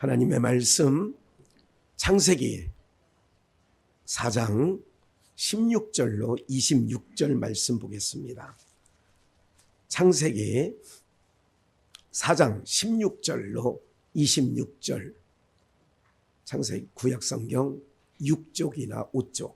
하나님의 말씀 창세기 4장 16절로 26절 말씀 보겠습니다. 창세기 4장 16절로 26절, 창세기 구약성경 6쪽이나 5쪽.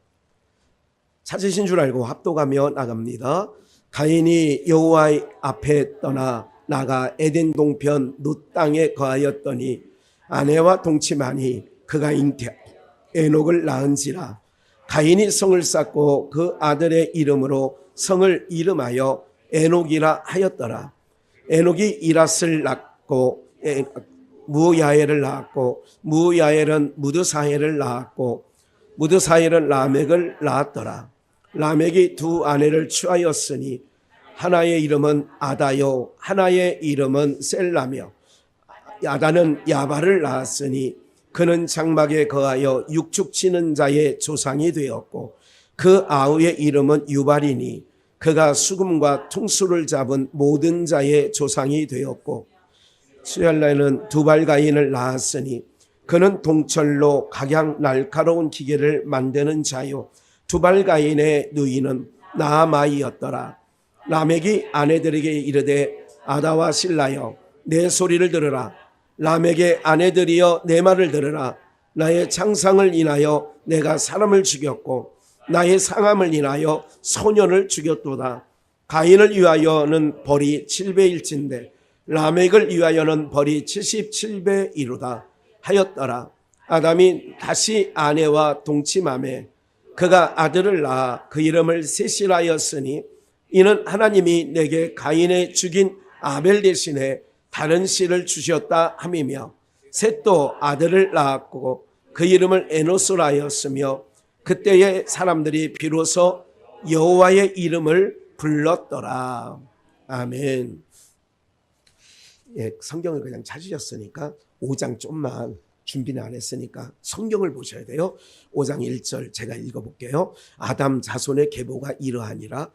찾으신 줄 알고 합독하며 나갑니다. 가인이 여호와의 앞에 떠나 나가 에덴 동편 롯 땅에 거하였더니 아내와 동침하니 그가 잉태 에녹을 낳은지라. 가인이 성을 쌓고 그 아들의 이름으로 성을 이름하여 에녹이라 하였더라. 에녹이 이랏을 낳고 무야엘을 낳았고 무야엘은 무드사헬을 낳았고 무드사헬은 라멕을 낳았더라. 라멕이 두 아내를 취하였으니 하나의 이름은 아다요 하나의 이름은 셀라며, 아다는 야발을 낳았으니 그는 장막에 거하여 육축치는 자의 조상이 되었고 그 아우의 이름은 유발이니 그가 수금과 통수를 잡은 모든 자의 조상이 되었고, 수얄라는 두발가인을 낳았으니 그는 동철로 각양 날카로운 기계를 만드는 자요 두발가인의 누이는 나아마이였더라. 라멕이 아내들에게 이르되 아다와 실라여 내 소리를 들으라. 라멕의 아내들이여 내 말을 들으라. 나의 창상을 인하여 내가 사람을 죽였고 나의 상함을 인하여 소년을 죽였도다. 가인을 위하여는 벌이 7배일진데 라멕을 위하여는 벌이 77배이로다 하였더라. 아담이 다시 아내와 동침하매 그가 아들을 낳아 그 이름을 셋이라였으니 이는 하나님이 내게 가인의 죽인 아벨 대신에 다른 씨를 주셨다 함이며, 셋도 아들을 낳았고 그 이름을 에노스라 하였으며 그때의 사람들이 비로소 여호와의 이름을 불렀더라. 아멘. 예, 성경을 그냥 찾으셨으니까 5장 좀만 준비는 안 했으니까 성경을 보셔야 돼요. 5장 1절 제가 읽어볼게요. 아담 자손의 계보가 이러하니라.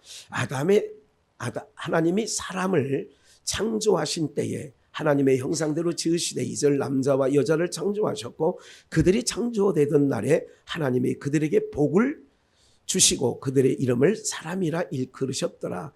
하나님이 사람을 창조하신 때에 하나님의 형상대로 지으시되 2절 남자와 여자를 창조하셨고 그들이 창조되던 날에 하나님이 그들에게 복을 주시고 그들의 이름을 사람이라 일컬으셨더라.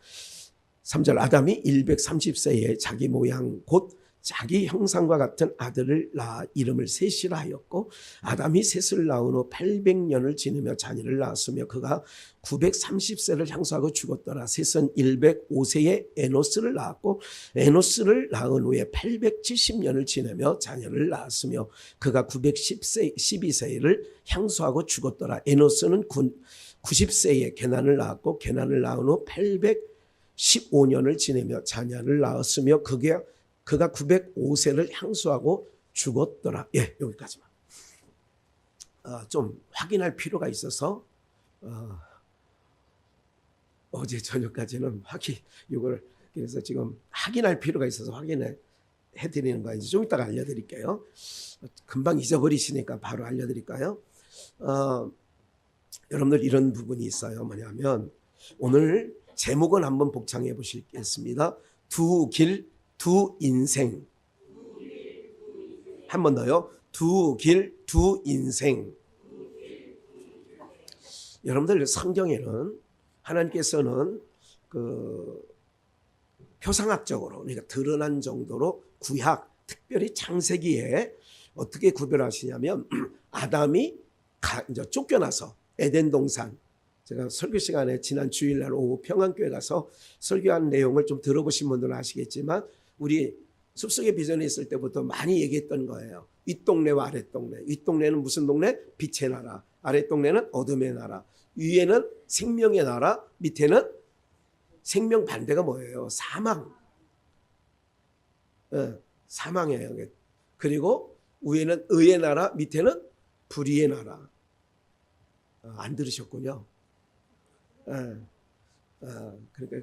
3절 아담이 130세에 자기 모양 곧 자기 형상과 같은 아들을 낳아 이름을 셋이라 하였고, 아담이 셋을 낳은 후 800년을 지내며 자녀를 낳았으며 그가 930세를 향수하고 죽었더라. 셋은 105세에 에노스를 낳았고 에노스를 낳은 후에 870년을 지내며 자녀를 낳았으며 그가 912세를 향수하고 죽었더라. 에노스는 90세에 게난을 낳았고 게난을 낳은 후 815년을 지내며 자녀를 낳았으며 그가 905세를 향수하고 죽었더라. 예, 여기까지만. 좀 확인할 필요가 있어서 어제 저녁까지는 이걸 그래서 지금 확인할 필요가 있어서 확인해 드리는 거예요. 좀 이따가 알려드릴게요. 금방 잊어버리시니까 바로 알려드릴까요? 여러분들 이런 부분이 있어요. 뭐냐면 오늘 제목은 한번 복창해 보시겠습니다. 두 길, 두 인생. 한 번 더요. 두 길, 두 인생. 여러분들 성경에는 하나님께서는 그 표상학적으로 그러니까 드러난 정도로 구약 특별히 창세기에 어떻게 구별하시냐면 아담이 이제 쫓겨나서 에덴 동산, 제가 설교 시간에 지난 주일날 오후 평안교회 가서 설교한 내용을 좀 들어보신 분들은 아시겠지만 우리 숲속의 비전에 있을 때부터 많이 얘기했던 거예요. 윗동네와 아랫동네. 윗동네는 무슨 동네? 빛의 나라. 아랫동네는 어둠의 나라. 위에는 생명의 나라, 밑에는 생명 반대가 뭐예요? 사망. 사망이에요. 그리고 위에는 의의 나라, 밑에는 불의의 나라. 안 들으셨군요.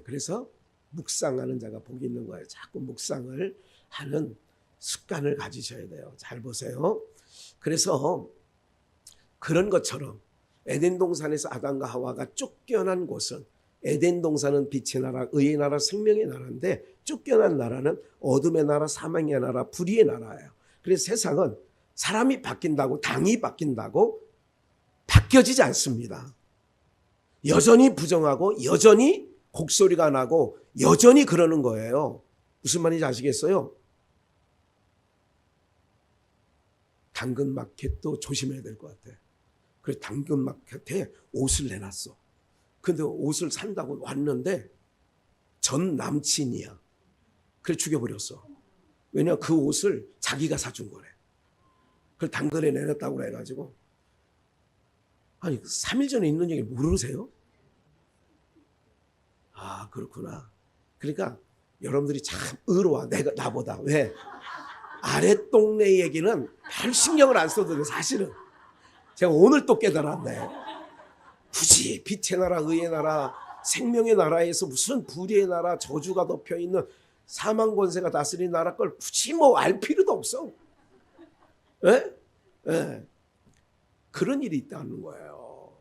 그래서 묵상하는 자가 복이 있는 거예요. 자꾸 묵상을 하는 습관을 가지셔야 돼요. 잘 보세요. 그래서 그런 것처럼 에덴 동산에서 아담과 하와가 쫓겨난 곳은, 에덴 동산은 빛의 나라, 의의 나라, 생명의 나라인데 쫓겨난 나라는 어둠의 나라, 사망의 나라, 불의의 나라예요. 그래서 세상은 사람이 바뀐다고, 당이 바뀐다고 바뀌어지지 않습니다. 여전히 부정하고 여전히 곡소리가 나고 여전히 그러는 거예요. 무슨 말인지 아시겠어요? 당근마켓도 조심해야 될 것 같아. 그래서 당근마켓에 옷을 내놨어. 근데 옷을 산다고 왔는데 전 남친이야. 그래 죽여버렸어. 왜냐 그 옷을 자기가 사준 거래. 그걸 당근에 내놨다고 그래가지고. 아니 3일 전에 있는 얘기 모르세요? 아 그렇구나. 그러니까 여러분들이 참 의로워. 나보다. 왜? 아랫동네 얘기는 별 신경을 안 써도 돼 사실은. 제가 오늘 또 깨달았네. 굳이 빛의 나라, 의의 나라, 생명의 나라에서 무슨 불의의 나라, 저주가 덮여있는 사망 권세가 다스리는 나라 걸 굳이 뭐 알 필요도 없어. 예? 예. 그런 일이 있다는 거예요.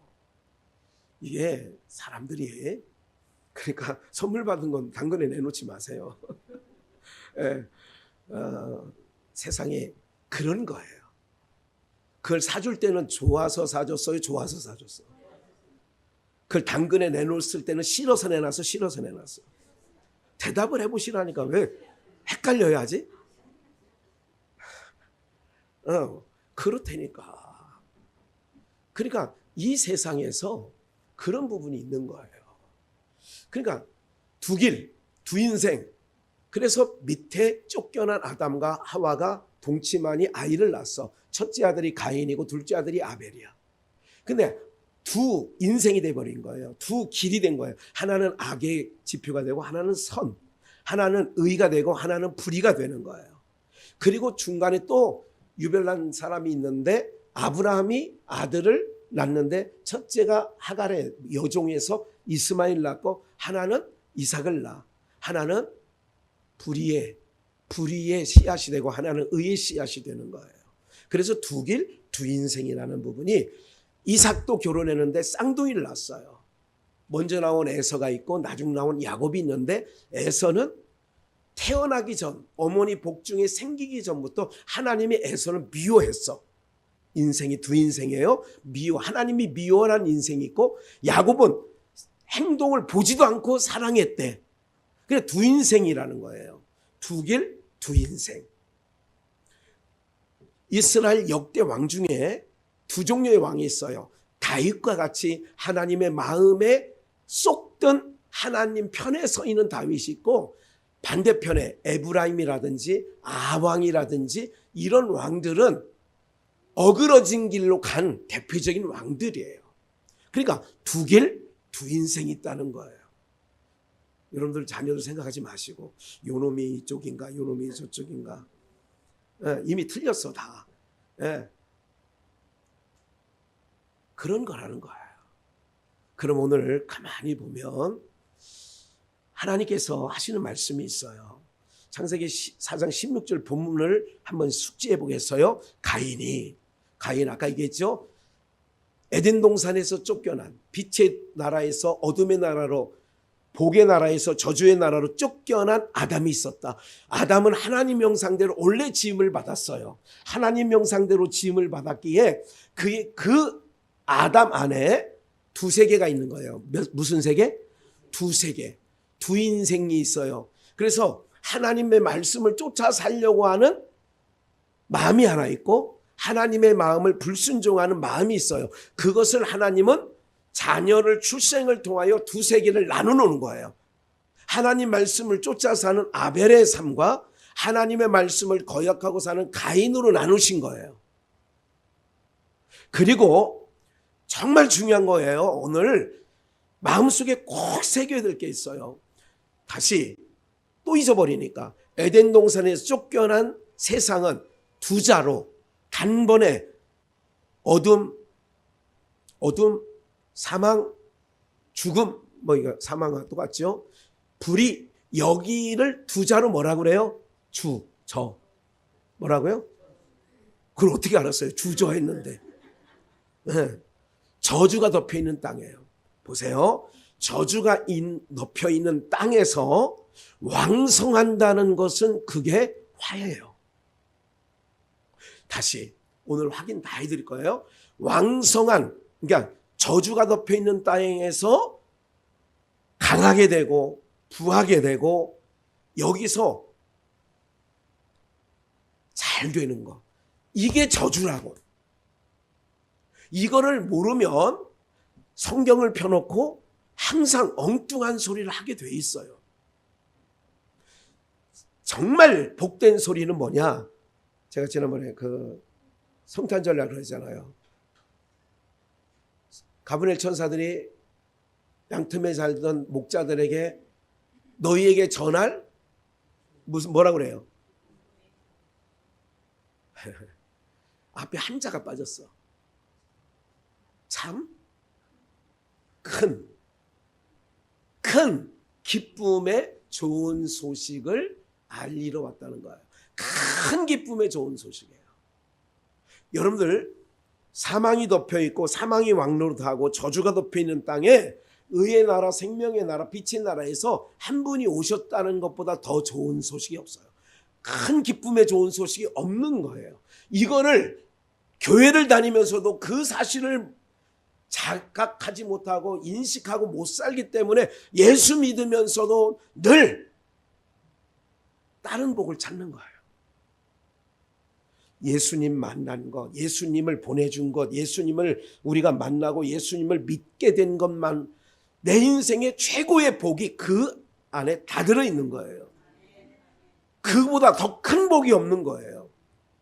이게 사람들이 그러니까 선물 받은 건 당근에 내놓지 마세요. 예. 세상에 그런 거예요. 그걸 사줄 때는 좋아서 사줬어요? 좋아서 사줬어? 그걸 당근에 내놓았을 때는 싫어서 내놨어? 싫어서 내놨어? 대답을 해보시라니까. 왜 헷갈려야지? 그렇다니까. 그러니까 이 세상에서 그런 부분이 있는 거예요. 그러니까 두 길, 두 인생. 그래서 밑에 쫓겨난 아담과 하와가 동치만이 아이를 낳았어. 첫째 아들이 가인이고 둘째 아들이 아벨이야. 근데 두 인생이 돼버린 거예요. 두 길이 된 거예요. 하나는 악의 지표가 되고 하나는 선, 하나는 의가 되고 하나는 불의가 되는 거예요. 그리고 중간에 또 유별난 사람이 있는데 아브라함이 아들을 낳는데 첫째가 하갈의 여종에서 이스마엘 낳고 하나는 이삭을 낳아. 하나는 불의의 씨앗이 되고 하나는 의의 씨앗이 되는 거예요. 그래서 두 길, 두 인생이라는 부분이 이삭도 결혼했는데 쌍둥이를 낳았어요. 먼저 나온 에서가 있고 나중 나온 야곱이 있는데 에서는 태어나기 전 어머니 복중에 생기기 전부터 하나님이 에서를 미워했어. 인생이 두 인생이에요. 하나님이 미워하는 인생이 있고 야곱은 행동을 보지도 않고 사랑했대. 그래 두 인생이라는 거예요. 두 길, 두 인생. 이스라엘 역대 왕 중에 두 종류의 왕이 있어요. 다윗과 같이 하나님의 마음에 쏙든 하나님 편에 서 있는 다윗이 있고 반대편에 에브라임이라든지 아왕이라든지 이런 왕들은 어그러진 길로 간 대표적인 왕들이에요. 그러니까 두 길, 두 인생이 있다는 거예요. 여러분들 자녀들 생각하지 마시고 요놈이 이쪽인가 요놈이 저쪽인가. 이미 틀렸어 다. 그런 거라는 거예요. 그럼 오늘 가만히 보면 하나님께서 하시는 말씀이 있어요. 창세기 4장 16절 본문을 한번 숙지해 보겠어요. 가인 아까 얘기했죠. 에덴 동산에서 쫓겨난 빛의 나라에서 어둠의 나라로 복의 나라에서 저주의 나라로 쫓겨난 아담이 있었다. 아담은 하나님 명상대로 원래 지음을 받았어요. 하나님 명상대로 지음을 받았기에 그 아담 안에 두 세계가 있는 거예요. 무슨 세계? 두 세계. 두 인생이 있어요. 그래서 하나님의 말씀을 쫓아 살려고 하는 마음이 하나 있고 하나님의 마음을 불순종하는 마음이 있어요. 그것을 하나님은 자녀를 출생을 통하여 두 세계를 나누는 거예요. 하나님 말씀을 쫓아 사는 아벨의 삶과 하나님의 말씀을 거역하고 사는 가인으로 나누신 거예요. 그리고 정말 중요한 거예요. 오늘 마음속에 꼭 새겨야 될 게 있어요. 다시 또 잊어버리니까 에덴 동산에서 쫓겨난 세상은 두 자로 단번에 어둠, 사망, 죽음, 이거 사망과 똑같죠? 불이 여기를 두 자로 뭐라고 그래요? 저. 뭐라고요? 그걸 어떻게 알았어요? 주저 했는데. 네. 저주가 덮여 있는 땅이에요. 보세요. 저주가 덮여 있는 땅에서 왕성한다는 것은 그게 화예요. 다시 오늘 확인 다 해드릴 거예요. 왕성한, 그러니까 저주가 덮여 있는 땅에서 강하게 되고 부하게 되고 여기서 잘 되는 거, 이게 저주라고. 이거를 모르면 성경을 펴놓고 항상 엉뚱한 소리를 하게 돼 있어요. 정말 복된 소리는 뭐냐? 제가 지난번에 그 성탄절날 그러잖아요. 가브리엘 천사들이 양틈에 살던 목자들에게 너희에게 전할 무슨 뭐라 그래요? 앞에 한자가 빠졌어. 참 큰 기쁨의 좋은 소식을 알리러 왔다는 거예요. 큰 기쁨의 좋은 소식이에요. 여러분들, 사망이 덮여 있고 사망이 왕노릇하고 저주가 덮여 있는 땅에 의의 나라, 생명의 나라, 빛의 나라에서 한 분이 오셨다는 것보다 더 좋은 소식이 없어요. 큰 기쁨의 좋은 소식이 없는 거예요. 이거를 교회를 다니면서도 그 사실을 자각하지 못하고 인식하고 못 살기 때문에 예수 믿으면서도 늘 다른 복을 찾는 거예요. 예수님 만난 것, 예수님을 보내준 것, 예수님을 우리가 만나고 예수님을 믿게 된 것만, 내 인생의 최고의 복이 그 안에 다 들어있는 거예요. 그보다 더 큰 복이 없는 거예요.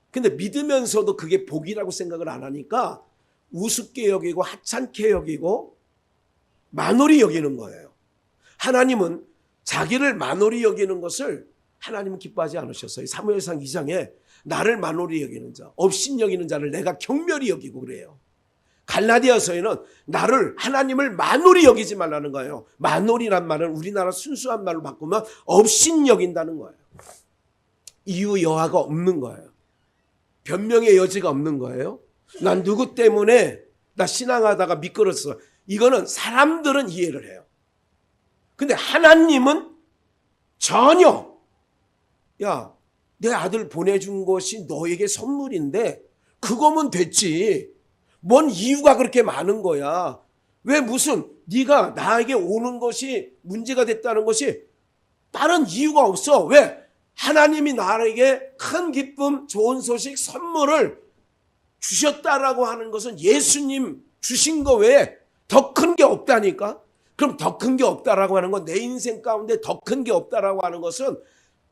근데 믿으면서도 그게 복이라고 생각을 안 하니까 우습게 여기고 하찮게 여기고 만홀히 여기는 거예요. 하나님은 자기를 만홀히 여기는 것을 하나님은 기뻐하지 않으셨어요. 사무엘상 2장에 나를 만홀히 여기는 자, 업신 여기는 자를 내가 경멸히 여기고 그래요. 갈라디아서에는 나를, 하나님을 만홀히 여기지 말라는 거예요. 만홀이란 말은 우리나라 순수한 말로 바꾸면 업신 여긴다는 거예요. 이유 여하가 없는 거예요. 변명의 여지가 없는 거예요. 난 누구 때문에 나 신앙하다가 미끄렀어. 이거는 사람들은 이해를 해요. 근데 하나님은 전혀, 야, 내 아들 보내준 것이 너에게 선물인데 그거면 됐지. 뭔 이유가 그렇게 많은 거야. 왜 무슨 네가 나에게 오는 것이 문제가 됐다는 것이 다른 이유가 없어. 왜? 하나님이 나에게 큰 기쁨, 좋은 소식, 선물을 주셨다라고 하는 것은 예수님 주신 거 외에 더 큰 게 없다니까. 그럼 더 큰 게 없다라고 하는 건, 내 인생 가운데 더 큰 게 없다라고 하는 것은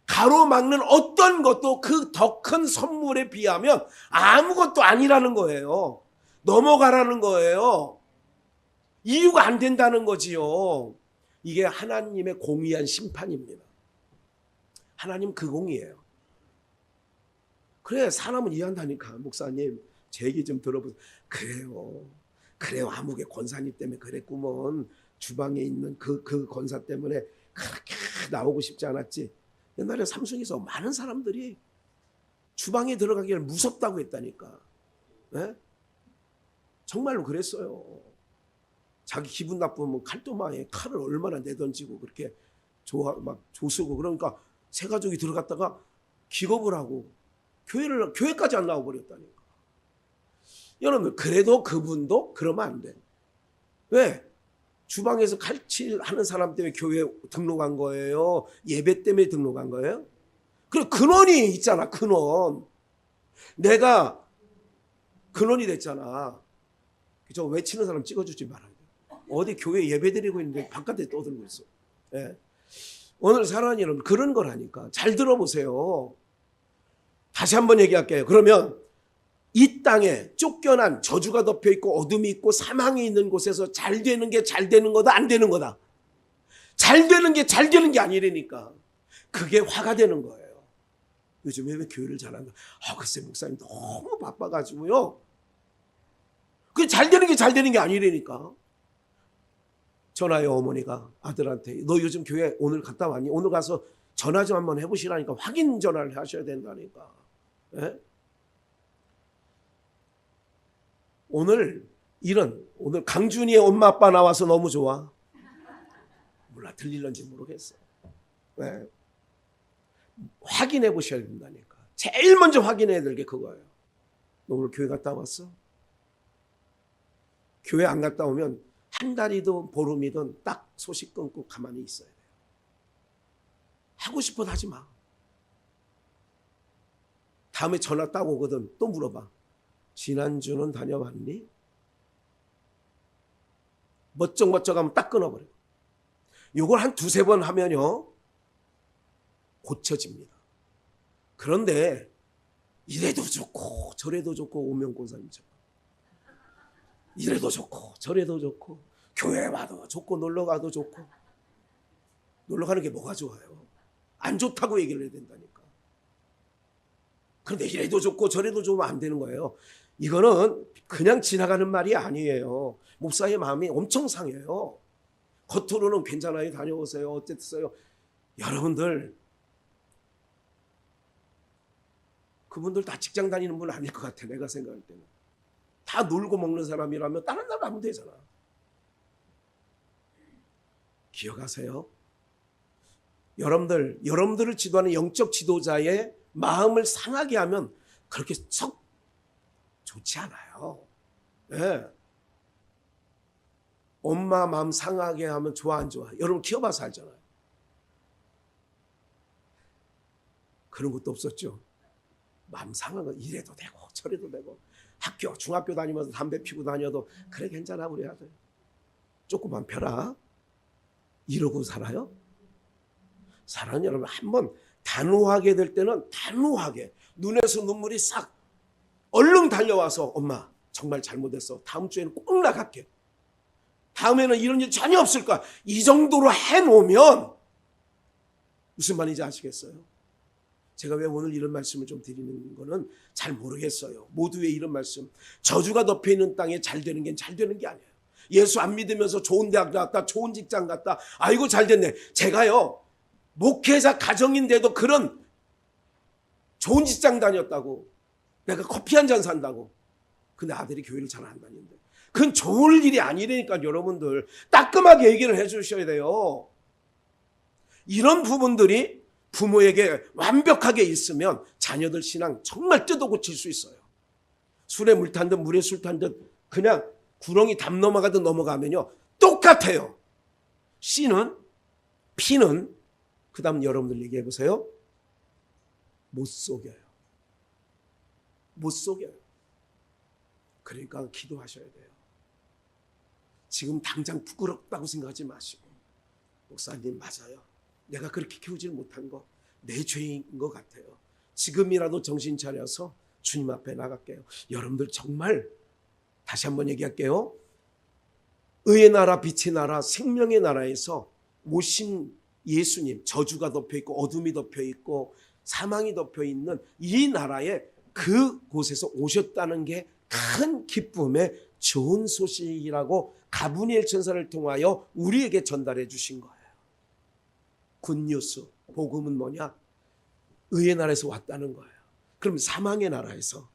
가로막는 어떤 것도 그 더 큰 선물에 비하면 아무것도 아니라는 거예요. 넘어가라는 거예요. 이유가 안 된다는 거지요. 이게 하나님의 공의한 심판입니다. 하나님 그 공이에요. 그래, 사람은 이해한다니까. 목사님, 제 얘기 좀 들어보세요. 그래요. 아무개 권사님 때문에 그랬구먼. 주방에 있는 그 권사 때문에 그렇게 나오고 싶지 않았지. 옛날에 삼성에서 많은 사람들이 주방에 들어가기를 무섭다고 했다니까. 네? 정말로 그랬어요. 자기 기분 나쁘면 칼도마에 칼을 얼마나 내던지고 그렇게 막 조쓰고, 그러니까 새 가족이 들어갔다가 기겁을 하고 교회까지 안 나와 버렸다니까. 여러분, 그래도 그분도 그러면 안 돼. 왜? 주방에서 칼질하는 사람 때문에 교회에 등록한 거예요? 예배 때문에 등록한 거예요? 그리고 근원이 있잖아. 근원. 내가 근원이 됐잖아. 저 외치는 사람 찍어주지 말아요. 어디 교회 예배 드리고 있는데 바깥에 떠들고 있어. 예. 오늘 사랑하는 여러분, 그런 거라니까. 잘 들어보세요. 다시 한번 얘기할게요. 그러면 이 땅에 쫓겨난, 저주가 덮여 있고 어둠이 있고 사망이 있는 곳에서 잘 되는 게 잘 되는 거다, 안 되는 거다? 잘 되는 게 잘 되는 게 아니라니까. 그게 화가 되는 거예요. 요즘에 왜 교회를 잘한다? 글쎄 목사님 너무 바빠가지고요. 그게 잘 되는 게 잘 되는 게 아니라니까. 전화요, 어머니가 아들한테 너 요즘 교회 오늘 갔다 왔니? 오늘 가서 전화 좀 한번 해보시라니까. 확인 전화를 하셔야 된다니까. 예? 오늘 강준이의 엄마 아빠 나와서 너무 좋아. 몰라, 들릴런지 모르겠어. 네. 확인해 보셔야 된다니까. 제일 먼저 확인해야 될 게 그거예요. 너 오늘 교회 갔다 왔어? 교회 안 갔다 오면 한 달이든 보름이든 딱 소식 끊고 가만히 있어야 돼요. 하고 싶어도 하지 마. 다음에 전화 딱 오거든. 또 물어봐. 지난주는 다녀왔니? 멋쩍멋쩍하면 딱 끊어버려. 요걸 한 두세 번 하면요 고쳐집니다. 그런데 이래도 좋고 저래도 좋고 오명고사님처럼 이래도 좋고 저래도 좋고 교회 와도 좋고 놀러 가도 좋고. 놀러 가는 게 뭐가 좋아요? 안 좋다고 얘기를 해야 된다니까. 그런데 이래도 좋고 저래도 좋으면 안 되는 거예요. 이거는 그냥 지나가는 말이 아니에요. 목사의 마음이 엄청 상해요. 겉으로는 괜찮아요, 다녀오세요, 어쨌어요. 여러분들 그분들 다 직장 다니는 분 아닐 것 같아. 내가 생각할 때는 다 놀고 먹는 사람이라면 다른 사람 하면 되잖아. 기억하세요. 여러분들을 지도하는 영적 지도자의 마음을 상하게 하면 그렇게 썩 좋지 않아요. 네. 엄마 마음 상하게 하면 좋아 안 좋아? 여러분 키워봐서 알잖아요. 그런 것도 없었죠. 마음 상한 거 이래도 되고 저래도 되고 학교 중학교 다니면서 담배 피고 다녀도 그래 괜찮아 우리 아들 조금만 펴라 이러고 살아요? 사랑하는 여러분, 한번 단호하게 될 때는 단호하게 눈에서 눈물이 싹 얼른 달려와서 엄마 정말 잘못했어. 다음 주에는 꼭 나갈게. 다음에는 이런 일 전혀 없을 거야. 이 정도로 해놓으면 무슨 말인지 아시겠어요? 제가 왜 오늘 이런 말씀을 좀 드리는 거는 잘 모르겠어요. 모두의 이런 말씀. 저주가 덮여있는 땅에 잘 되는 게 잘 되는 게 아니에요. 예수 안 믿으면서 좋은 대학 나왔다, 좋은 직장 갔다, 아이고 잘 됐네. 제가요 목회자 가정인데도 그런 좋은 직장 다녔다고, 내가 커피 한 잔 산다고, 근데 아들이 교회를 잘 안 다니는데 그건 좋을 일이 아니라니까. 여러분들 따끔하게 얘기를 해 주셔야 돼요. 이런 부분들이 부모에게 완벽하게 있으면 자녀들 신앙 정말 뜯어 고칠 수 있어요. 술에 물 탄 듯 물에 술 탄 듯 그냥 구렁이 담 넘어가듯 넘어가면요 똑같아요. 씨는 피는 그 다음 여러분들 얘기해 보세요. 못 속여요. 못 속여요. 그러니까 기도하셔야 돼요. 지금 당장 부끄럽다고 생각하지 마시고, 목사님 맞아요. 내가 그렇게 키우지 못한 거 내 죄인 것 같아요. 지금이라도 정신 차려서 주님 앞에 나갈게요. 여러분들 정말 다시 한번 얘기할게요. 의의 나라, 빛의 나라, 생명의 나라에서 오신 예수님, 저주가 덮여있고 어둠이 덮여있고 사망이 덮여있는 이 나라에 그곳에서 오셨다는 게 큰 기쁨의 좋은 소식이라고 가브리엘 천사를 통하여 우리에게 전달해 주신 거예요. 굿뉴스, 복음은 뭐냐? 의의 나라에서 왔다는 거예요. 그럼 사망의 나라에서,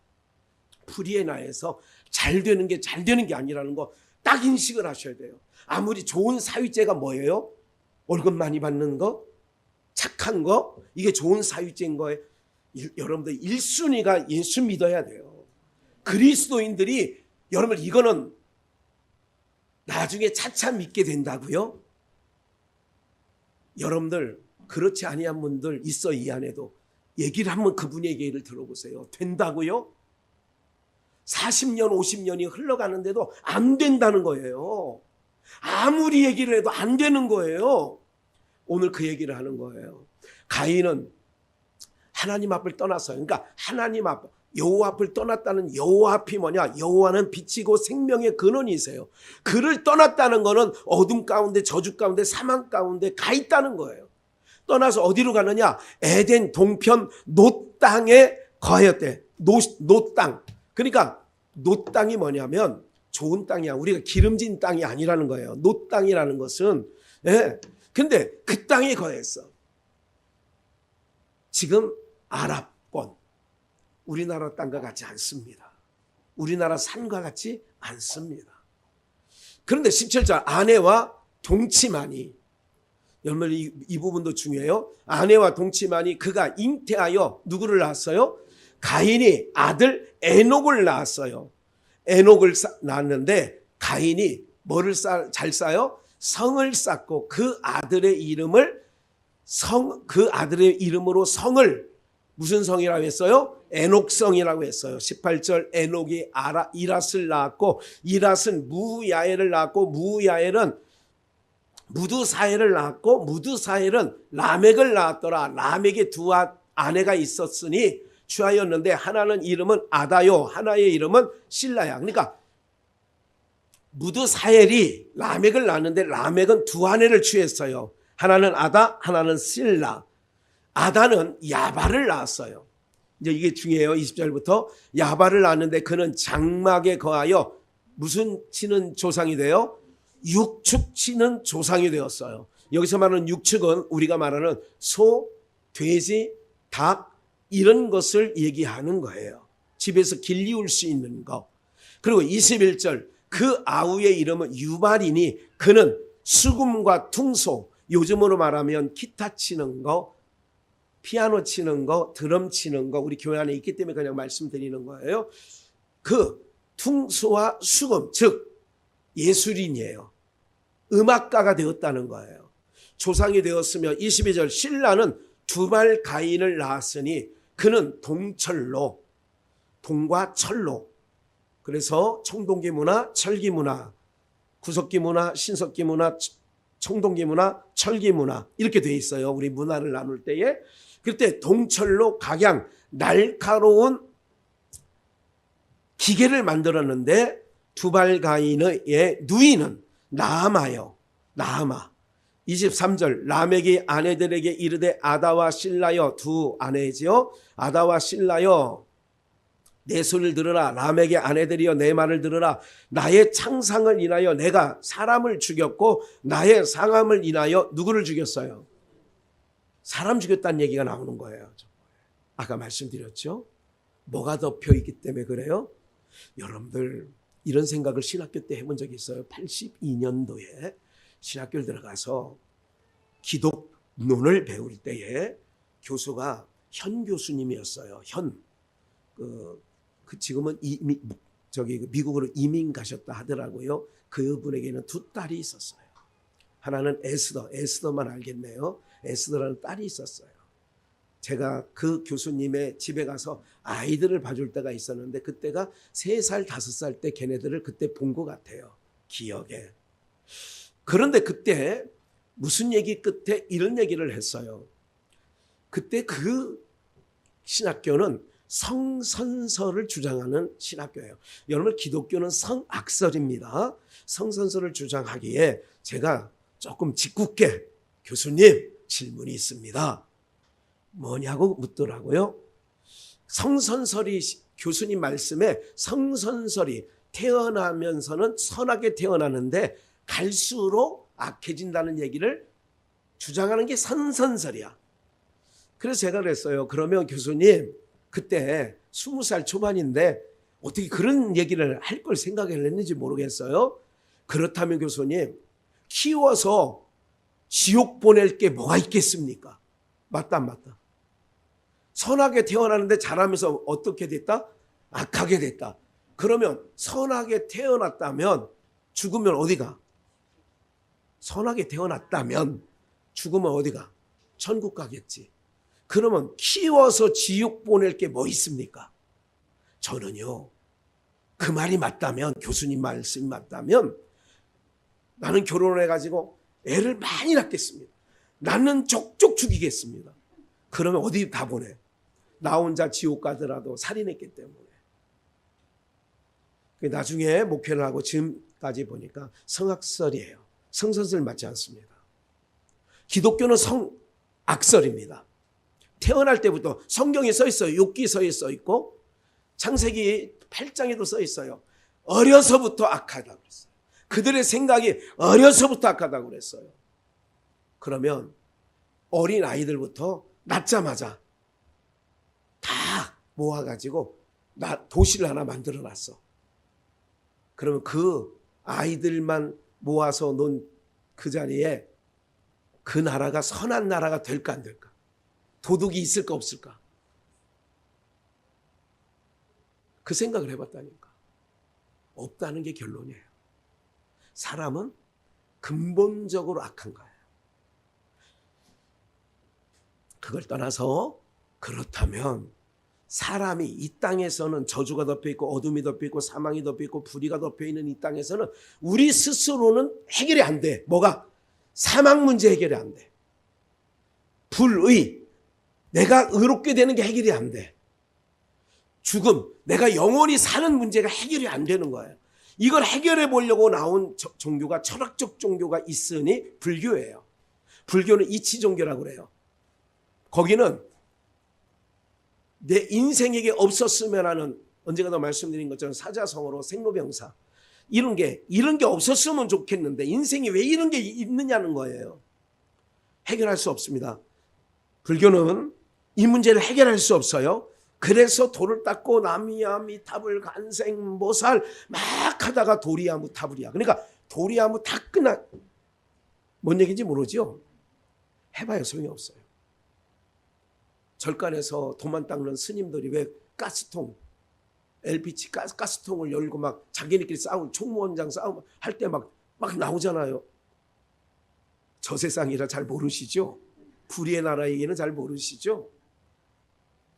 불의의 나라에서 잘 되는 게 잘 되는 게 아니라는 거 딱 인식을 하셔야 돼요. 아무리 좋은 사위죄가 뭐예요? 월급 많이 받는 거, 착한 거, 이게 좋은 사위죄인 거예요. 여러분들 1순위가 예수 믿어야 돼요. 그리스도인들이 여러분 이거는 나중에 차차 믿게 된다고요? 여러분들 그렇지 아니한 분들 있어. 이 안에도 얘기를 한번 그분의 얘기를 들어보세요. 된다고요? 40년 50년이 흘러가는데도 안 된다는 거예요. 아무리 얘기를 해도 안 되는 거예요. 오늘 그 얘기를 하는 거예요. 가인은 하나님 앞을 떠났어요. 그러니까 하나님 앞, 여호와 앞을 떠났다는 여호와 앞이 뭐냐? 여호와는 빛이고 생명의 근원이세요. 그를 떠났다는 것은 어둠 가운데, 저주 가운데, 사망 가운데 가 있다는 거예요. 떠나서 어디로 가느냐? 에덴 동편 놋 땅에 거하였대. 놋 땅. 그러니까 놋 땅이 뭐냐면 좋은 땅이야. 우리가 기름진 땅이 아니라는 거예요. 놋 땅이라는 것은. 예. 근데 그 땅에 거했어. 지금 아랍권, 우리나라 땅과 같지 않습니다. 우리나라 산과 같지 않습니다. 그런데 17절 아내와 동치만이, 여러분 이 부분도 중요해요. 아내와 동치만이 그가 잉태하여 누구를 낳았어요? 가인이 아들 에녹을 낳았어요. 에녹을 낳았는데 가인이 뭐를 잘 쌓아요? 성을 쌓고 그 아들의 이름으로 성을 무슨 성이라고 했어요? 에녹성이라고 했어요. 18절 에녹이 이랏을 낳았고 이랏은 무야엘을 낳았고 무야엘은 무드사엘을 낳았고 무드사엘은 라멕을 낳았더라. 라멕에 두 아내가 있었으니 취하였는데 하나는 이름은 아다요 하나의 이름은 실라야. 그러니까 무드사엘이 라멕을 낳았는데 라멕은 두 아내를 취했어요. 하나는 아다 하나는 실라. 아다는 야발을 낳았어요. 이제 이게 중요해요. 20절부터 야발을 낳았는데 그는 장막에 거하여 무슨 치는 조상이 돼요? 육축 치는 조상이 되었어요. 여기서 말하는 육축은 우리가 말하는 소, 돼지, 닭 이런 것을 얘기하는 거예요. 집에서 길리울 수 있는 거. 그리고 21절 그 아우의 이름은 유발이니 그는 수금과 퉁소, 요즘으로 말하면 기타 치는 거, 피아노 치는 거, 드럼 치는 거 우리 교회 안에 있기 때문에 그냥 말씀드리는 거예요. 그 퉁소와 수금 즉 예술인이에요. 음악가가 되었다는 거예요. 조상이 되었으며 22절 신라는 두발 가인을 낳았으니 그는 동철로 동과 철로 그래서 청동기 문화, 철기 문화, 구석기 문화, 신석기 문화, 청동기 문화, 철기 문화 이렇게 돼 있어요. 우리 문화를 나눌 때에 그때 동철로 각양 날카로운 기계를 만들었는데 두발 가인의 누이는 나아마요. 나아마. 23절 라멕이 아내들에게 이르되 아다와 실라여 두 아내지요. 아다와 실라여 내 소리를 들으라. 라멕의 아내들이여 내 말을 들으라. 나의 창상을 인하여 내가 사람을 죽였고 나의 상함을 인하여 누구를 죽였어요? 사람 죽였다는 얘기가 나오는 거예요. 아까 말씀드렸죠. 뭐가 덮여 있기 때문에 그래요? 여러분들 이런 생각을 신학교 때 해본 적이 있어요. 82년도에 신학교를 들어가서 기독론을 배울 때에 교수가 현 교수님이었어요. 지금은 미국으로 이민 가셨다 하더라고요. 그분에게는 두 딸이 있었어요. 하나는 에스더만 알겠네요. 에스더라는 딸이 있었어요. 제가 그 교수님의 집에 가서 아이들을 봐줄 때가 있었는데 그때가 3살, 5살 때 걔네들을 그때 본 것 같아요. 기억에. 그런데 그때 무슨 얘기 끝에 이런 얘기를 했어요. 그때 그 신학교는 성선설을 주장하는 신학교예요. 여러분 기독교는 성악설입니다. 성선설을 주장하기에 제가 조금 짓궂게 교수님 질문이 있습니다. 뭐냐고 묻더라고요. 성선설이 교수님 말씀에 성선설이 태어나면서는 선하게 태어나는데 갈수록 악해진다는 얘기를 주장하는 게 성선설이야. 그래서 제가 그랬어요. 그러면 교수님 그때 20살 초반인데 어떻게 그런 얘기를 할 걸 생각을 했는지 모르겠어요. 그렇다면 교수님 키워서 지옥 보낼 게 뭐가 있겠습니까? 맞다 안 맞다? 선하게 태어나는데 자라면서 어떻게 됐다? 악하게 됐다. 그러면 선하게 태어났다면 죽으면 어디가? 선하게 태어났다면 죽으면 어디가? 천국 가겠지. 그러면 키워서 지옥 보낼 게 뭐 있습니까? 저는요. 그 말이 맞다면 교수님 말씀이 맞다면 나는 결혼을 해가지고 애를 많이 낳겠습니다. 낳는 족족 죽이겠습니다. 그러면 어디 다 보내? 나 혼자 지옥 가더라도 살인했기 때문에. 나중에 목회를 하고 지금까지 보니까 성악설이에요. 성선설 맞지 않습니다. 기독교는 성악설입니다. 태어날 때부터 성경에 써 있어요. 욥기서에 써 있고 창세기 8장에도 써 있어요. 어려서부터 악하다고 그랬어요. 그들의 생각이 어려서부터 악하다고 그랬어요. 그러면 어린 아이들부터 낳자마자 다 모아가지고 도시를 하나 만들어놨어. 그러면 그 아이들만 모아서 놓은 그 자리에 그 나라가 선한 나라가 될까 안 될까? 도둑이 있을까 없을까? 그 생각을 해봤다니까. 없다는 게 결론이에요. 사람은 근본적으로 악한 거예요. 그걸 떠나서 그렇다면 사람이 이 땅에서는 저주가 덮여있고 어둠이 덮여있고 사망이 덮여있고 불의가 덮여있는 이 땅에서는 우리 스스로는 해결이 안 돼. 뭐가? 사망 문제 해결이 안 돼. 불의, 내가 의롭게 되는 게 해결이 안 돼. 죽음, 내가 영원히 사는 문제가 해결이 안 되는 거예요. 이걸 해결해 보려고 나온 종교가, 철학적 종교가 있으니 불교예요. 불교는 이치 종교라고 그래요. 거기는 내 인생에게 없었으면 하는, 언젠가도 말씀드린 것처럼 사자성어로 생로병사, 이런 게 없었으면 좋겠는데 인생에 왜 이런 게 있느냐는 거예요. 해결할 수 없습니다. 불교는 이 문제를 해결할 수 없어요. 그래서 돌을 닦고 나미아미타불 간생모살 막 하다가 도리아무타불이야. 그러니까 도리아무 다 끝나. 뭔 얘기인지 모르죠? 해봐야 소용이 없어요. 절간에서 도만 닦는 스님들이 왜 가스통, LPG 가스통을 열고 막 자기네끼리 싸우고 총무원장 싸움 할 때 막 나오잖아요. 저 세상이라 잘 모르시죠? 불의의 나라 얘기는 잘 모르시죠?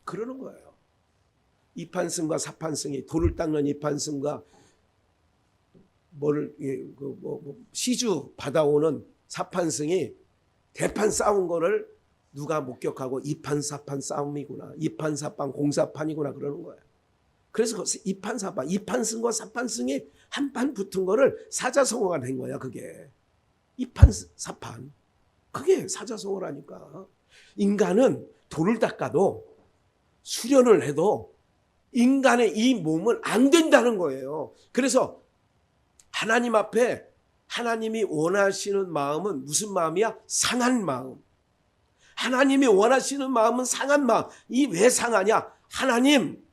그러는 거예요. 이판승과 사판승이, 돌을 닦는 이판승과 시주 받아오는 사판승이 대판 싸운 거를 누가 목격하고 이판 사판 싸움이구나, 이판 사판 공사판이구나 그러는 거예요. 그래서 이판 사판, 이판승과 사판승이 한 판 붙은 거를 사자성어가 된 거야. 그게 이판 사판, 그게 사자성어라니까. 인간은 돌을 닦아도 수련을 해도 인간의 이 몸은 안 된다는 거예요. 그래서 하나님 앞에 하나님이 원하시는 마음은 무슨 마음이야? 상한 마음. 하나님이 원하시는 마음은 상한 마음. 이 왜 상하냐? 하나님,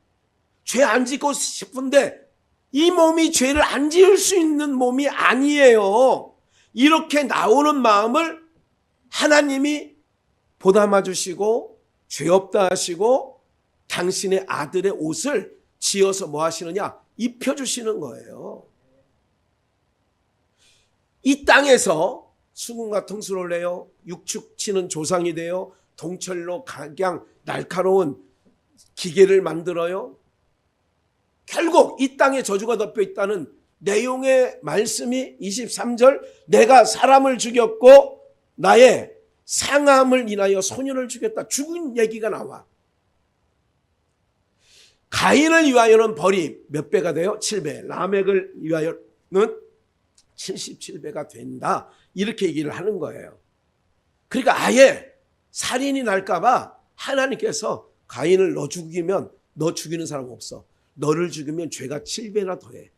죄 안 짓고 싶은데 이 몸이 죄를 안 지을 수 있는 몸이 아니에요. 이렇게 나오는 마음을 하나님이 보담아 주시고 죄 없다 하시고 당신의 아들의 옷을 지어서 뭐 하시느냐? 입혀주시는 거예요. 이 땅에서 수군과 통수를 내요. 육축 치는 조상이 돼요. 동철로 각양 날카로운 기계를 만들어요. 결국 이 땅에 저주가 덮여 있다는 내용의 말씀이 23절, 내가 사람을 죽였고 나의 상함을 인하여 소년을 죽였다. 죽은 얘기가 나와. 가인을 위하여는 벌이 몇 배가 돼요? 7배. 라멕을 위하여는 77배가 된다. 이렇게 얘기를 하는 거예요. 그러니까 아예 살인이 날까 봐 하나님께서 가인을 너 죽이면 너 죽이는 사람 없어. 너를 죽이면 죄가 7배나 더해.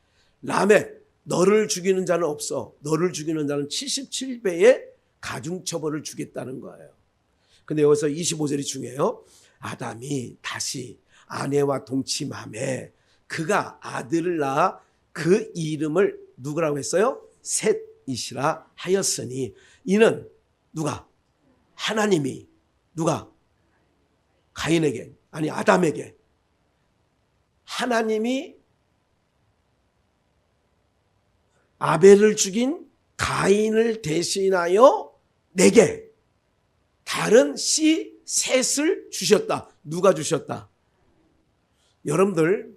라멕, 너를 죽이는 자는 없어. 너를 죽이는 자는 77배의 가중처벌을 주겠다는 거예요. 근데 여기서 25절이 중요해요. 아담이 다시 아내와 동침함에 그가 아들을 낳아 그 이름을 누구라고 했어요? 셋이시라 하였으니, 이는 누가? 하나님이 누가? 가인에게, 아니 아담에게, 하나님이 아벨을 죽인 가인을 대신하여 내게 다른 씨 셋을 주셨다. 누가 주셨다? 여러분들,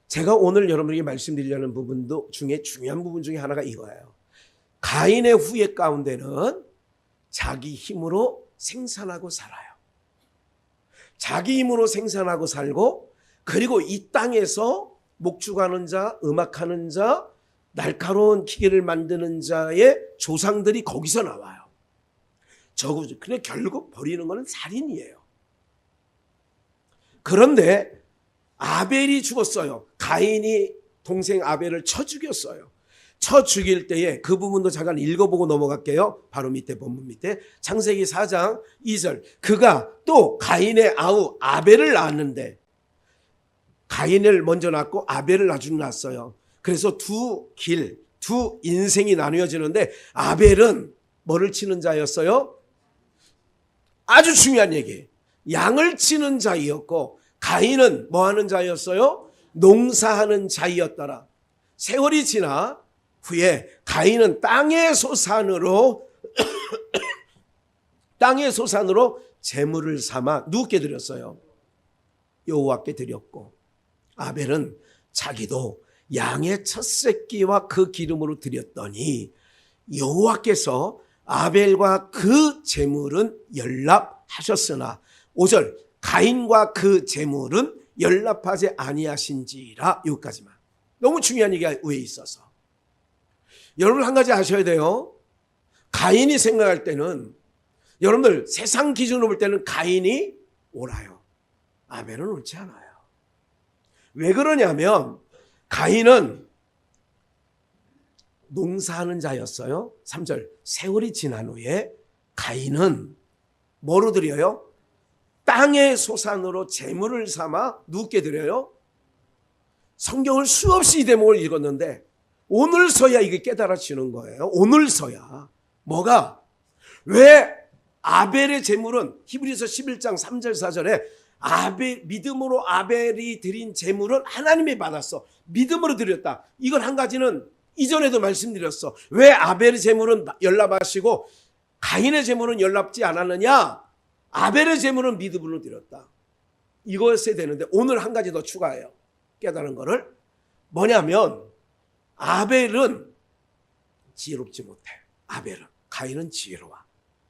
제가 오늘 여러분에게 말씀드리려는 부분도 중에 중요한 부분 중에 하나가 이거예요. 가인의 후예 가운데는 자기 힘으로 생산하고 살아요. 자기 힘으로 생산하고 살고, 그리고 이 땅에서 목축하는 자, 음악하는 자, 날카로운 기계를 만드는 자의 조상들이 거기서 나와요. 근데 결국 벌이는 것은 살인이에요. 그런데 아벨이 죽었어요. 가인이 동생 아벨을 쳐 죽였어요. 쳐 죽일 때에 그 부분도 잠깐 읽어보고 넘어갈게요. 바로 밑에 본문 밑에 창세기 4장 2절. 그가 또 가인의 아우 아벨을 낳았는데, 가인을 먼저 낳고 아벨을 나중에 낳았어요. 그래서 두 인생이 나누어지는데, 아벨은 뭐를 치는 자였어요? 아주 중요한 얘기. 양을 치는 자였고, 가인은 뭐 하는 자였어요? 농사하는 자이었더라. 세월이 지나 후에 가인은 땅의 소산으로 제물을 삼아 누구께 드렸어요? 여호와께 드렸고, 아벨은 자기도 양의 첫 새끼와 그 기름으로 드렸더니 여호와께서 아벨과 그 제물은 연락하셨으나 5절 가인과 그 제물은 연락하지 아니하신지라. 여기까지만. 너무 중요한 얘기가 위에 있어서 여러분 한 가지 아셔야 돼요. 가인이 생각할 때는, 여러분들 세상 기준으로 볼 때는 가인이 옳아요. 아벨은 옳지 않아요. 왜 그러냐면 가인은 농사하는 자였어요. 3절 세월이 지난 후에 가인은 뭐로 드려요? 땅의 소산으로 제물을 삼아 누구께 드려요? 성경을 수없이 이 대목을 읽었는데 오늘서야 이게 깨달아지는 거예요. 오늘서야. 뭐가? 왜 아벨의 제물은 히브리서 11장 3절 4절에 믿음으로 아벨이 드린 제물은 하나님이 받았어. 믿음으로 드렸다. 이건 한 가지는 이전에도 말씀드렸어. 왜 아벨의 제물은 연락하시고 가인의 제물은 연락지 않았느냐? 아벨의 제물은 믿음으로 드렸다. 이것에 되는데 오늘 한 가지 더 추가해요. 깨달은 거를. 뭐냐면 아벨은 지혜롭지 못해. 아벨은. 가인은 지혜로워.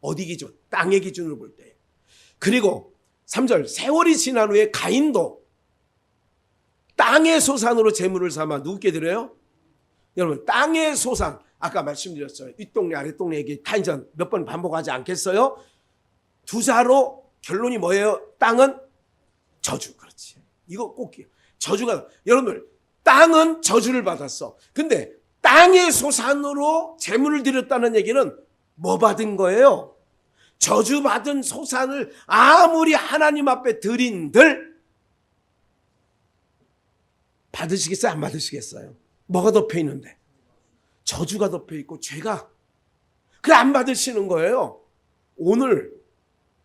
어디 기준? 땅의 기준으로 볼 때. 그리고 3절 세월이 지난 후에 가인도 땅의 소산으로 제물을 삼아 누구께 드려요? 여러분 땅의 소산, 아까 말씀드렸어요. 윗동네 아랫동네 얘기 타인전 몇 번 반복하지 않겠어요? 두자로 결론이 뭐예요? 땅은 저주. 그렇지. 이거 꼭 저주가. 여러분들 땅은 저주를 받았어. 근데 땅의 소산으로 제물을 드렸다는 얘기는 뭐 받은 거예요? 저주받은 소산을 아무리 하나님 앞에 드린들 받으시겠어요? 안 받으시겠어요? 뭐가 덮여 있는데? 저주가 덮여 있고 죄가. 그래 안 받으시는 거예요. 오늘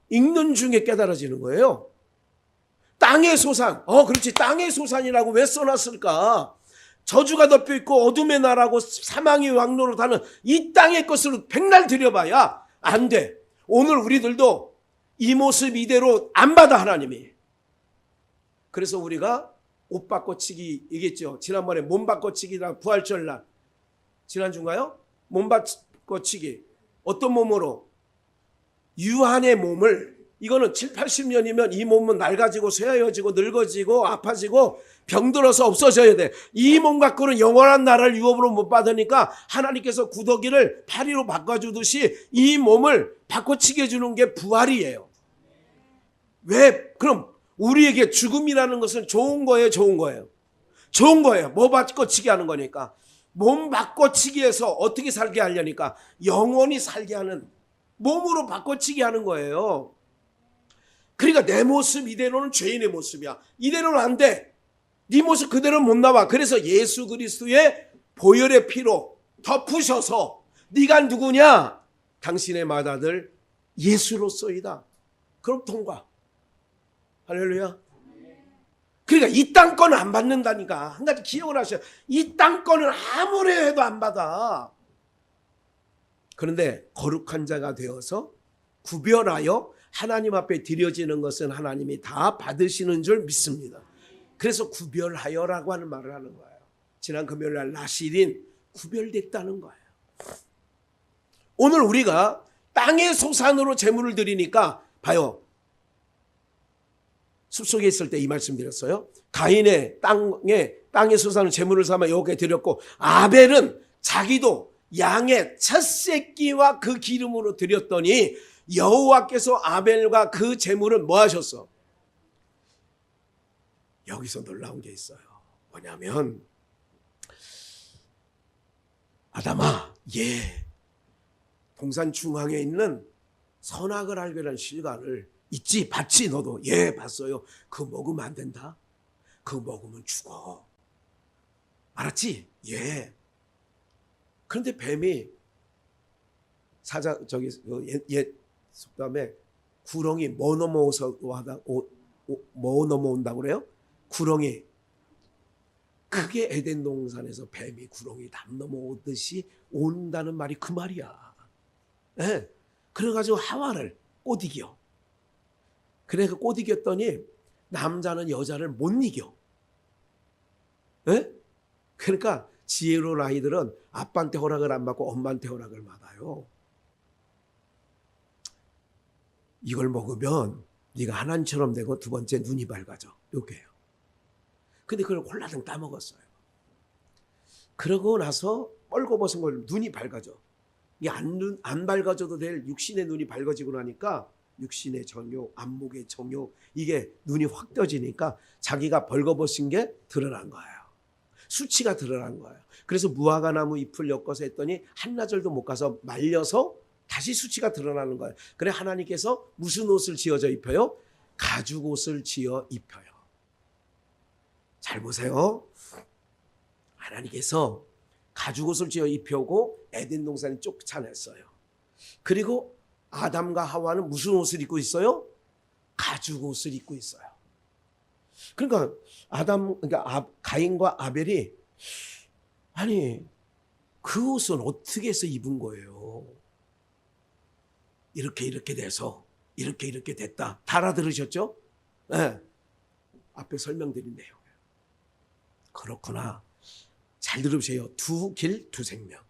읽는 중에 깨달아지는 거예요. 땅의 소산. 그렇지. 땅의 소산이라고 왜 써놨을까? 저주가 덮여 있고 어둠의 나라고 사망의 왕노로 타는 이 땅의 것으로 백날 드려봐야 안 돼. 오늘 우리들도 이 모습 이대로 안 받아 하나님이. 그래서 우리가 옷 바꿔치기 얘기했죠. 지난번에 몸 바꿔치기나 부활절날. 지난주인가요? 몸 바꿔치기. 어떤 몸으로? 유한의 몸을. 이거는 7, 80년이면 이 몸은 낡아지고 쇠하여지고 늙어지고 아파지고 병들어서 없어져야 돼. 이 몸 갖고는 영원한 나라를 유업으로 못 받으니까 하나님께서 구더기를 파리로 바꿔주듯이 이 몸을 바꿔치기 해주는 게 부활이에요. 왜? 그럼 우리에게 죽음이라는 것은 좋은 거예요? 좋은 거예요? 좋은 거예요. 뭐 바꿔치기 하는 거니까. 몸 바꿔치기해서 어떻게 살게 하려니까 영원히 살게 하는 몸으로 바꿔치기 하는 거예요. 그러니까 내 모습 이대로는 죄인의 모습이야. 이대로는 안 돼. 네 모습 그대로 못 나와. 그래서 예수 그리스도의 보혈의 피로 덮으셔서 네가 누구냐? 당신의 맏아들 예수로서이다. 그럼 통과. 할렐루야. 그러니까 이 땅 거는 안 받는다니까. 한 가지 기억을 하셔요. 이 땅 거는 아무리 해도 안 받아. 그런데 거룩한 자가 되어서 구별하여 하나님 앞에 드려지는 것은 하나님이 다 받으시는 줄 믿습니다. 그래서 구별하여라고 하는 말을 하는 거예요. 지난 금요일날 나실인 구별됐다는 거예요. 오늘 우리가 땅의 소산으로 제물을 드리니까 봐요. 숲속에 있을 때 이 말씀 드렸어요. 가인의 땅의 소산을 제물을 삼아 여호와께 드렸고 아벨은 자기도 양의 첫 새끼와 그 기름으로 드렸더니 여호와께서 아벨과 그 제물은 뭐 하셨어? 여기서 놀라운 게 있어요. 뭐냐면 아담아, 동산 중앙에 있는 선악을 알게란 실과를 있지? 봤지? 너도? 봤어요. 그거 먹으면 안 된다. 그거 먹으면 죽어. 알았지? 그런데 뱀이 속담에 구렁이 뭐 넘어온다고 그래요? 구렁이 그게 에덴 동산에서 뱀이 구렁이 담 넘어오듯이 온다는 말이 그 말이야. 예. 그래가지고 하와를 못 이겨. 그래 그 못 이겼더니 남자는 여자를 못 이겨. 예? 그러니까 지혜로운 아이들은 아빠한테 허락을 안 받고 엄마한테 허락을 받아요. 이걸 먹으면 네가 하나님처럼 되고 두 번째 눈이 밝아져. 이게요. 근데 그걸 홀라당 따먹었어요. 그러고 나서 뻘거벗은 걸 눈이 밝아져. 이게 안 밝아져도 될 육신의 눈이 밝아지고 나니까 육신의 정욕, 안목의 정욕, 이게 눈이 확 떠지니까 자기가 벌거벗은 게 드러난 거예요. 수치가 드러난 거예요. 그래서 무화과나무 잎을 엮어서 했더니 한나절도 못 가서 말려서 다시 수치가 드러나는 거예요. 그래 하나님께서 무슨 옷을 지어져 입혀요? 가죽 옷을 지어 입혀요. 잘 보세요. 하나님께서 가죽 옷을 지어 입혀고 에덴 동산이 쫓아냈어요. 그리고 아담과 하와는 무슨 옷을 입고 있어요? 가죽 옷을 입고 있어요. 그러니까 가인과 아벨이 아니 그 옷은 어떻게 해서 입은 거예요? 이렇게 돼서 이렇게 됐다. 다 알아들으셨죠? 네. 앞에 설명드린 내용이에요. 그렇구나. 잘 들으세요. 두 길, 두 생명.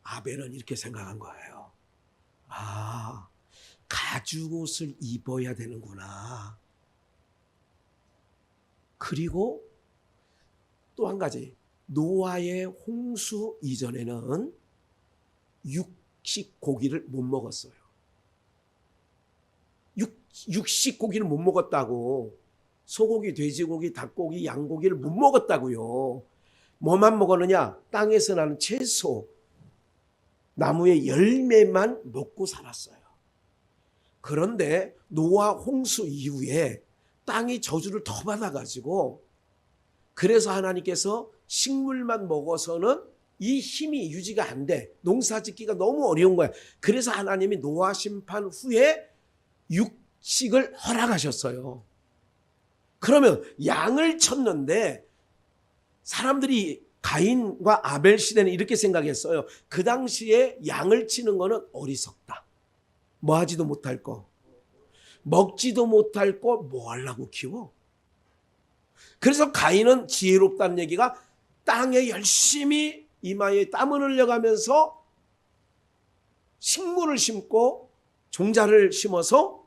아벨은 이렇게 생각한 거예요. 아, 가죽 옷을 입어야 되는구나. 그리고 또 한 가지. 노아의 홍수 이전에는 육식 고기를 못 먹었어요. 육식 고기를 못 먹었다고. 소고기, 돼지고기, 닭고기, 양고기를 못 먹었다고요. 뭐만 먹었느냐? 땅에서 나는 채소, 나무의 열매만 먹고 살았어요. 그런데 노아 홍수 이후에 땅이 저주를 더 받아가지고 그래서 하나님께서 식물만 먹어서는 이 힘이 유지가 안 돼. 농사짓기가 너무 어려운 거야. 그래서 하나님이 노아 심판 후에 육식을 허락하셨어요. 그러면 양을 쳤는데 사람들이 가인과 아벨 시대는 이렇게 생각했어요. 그 당시에 양을 치는 거는 어리석다. 뭐 하지도 못할 거. 먹지도 못할 거 뭐 하려고 키워? 그래서 가인은 지혜롭다는 얘기가 땅에 열심히 이마에 땀을 흘려가면서 식물을 심고 종자를 심어서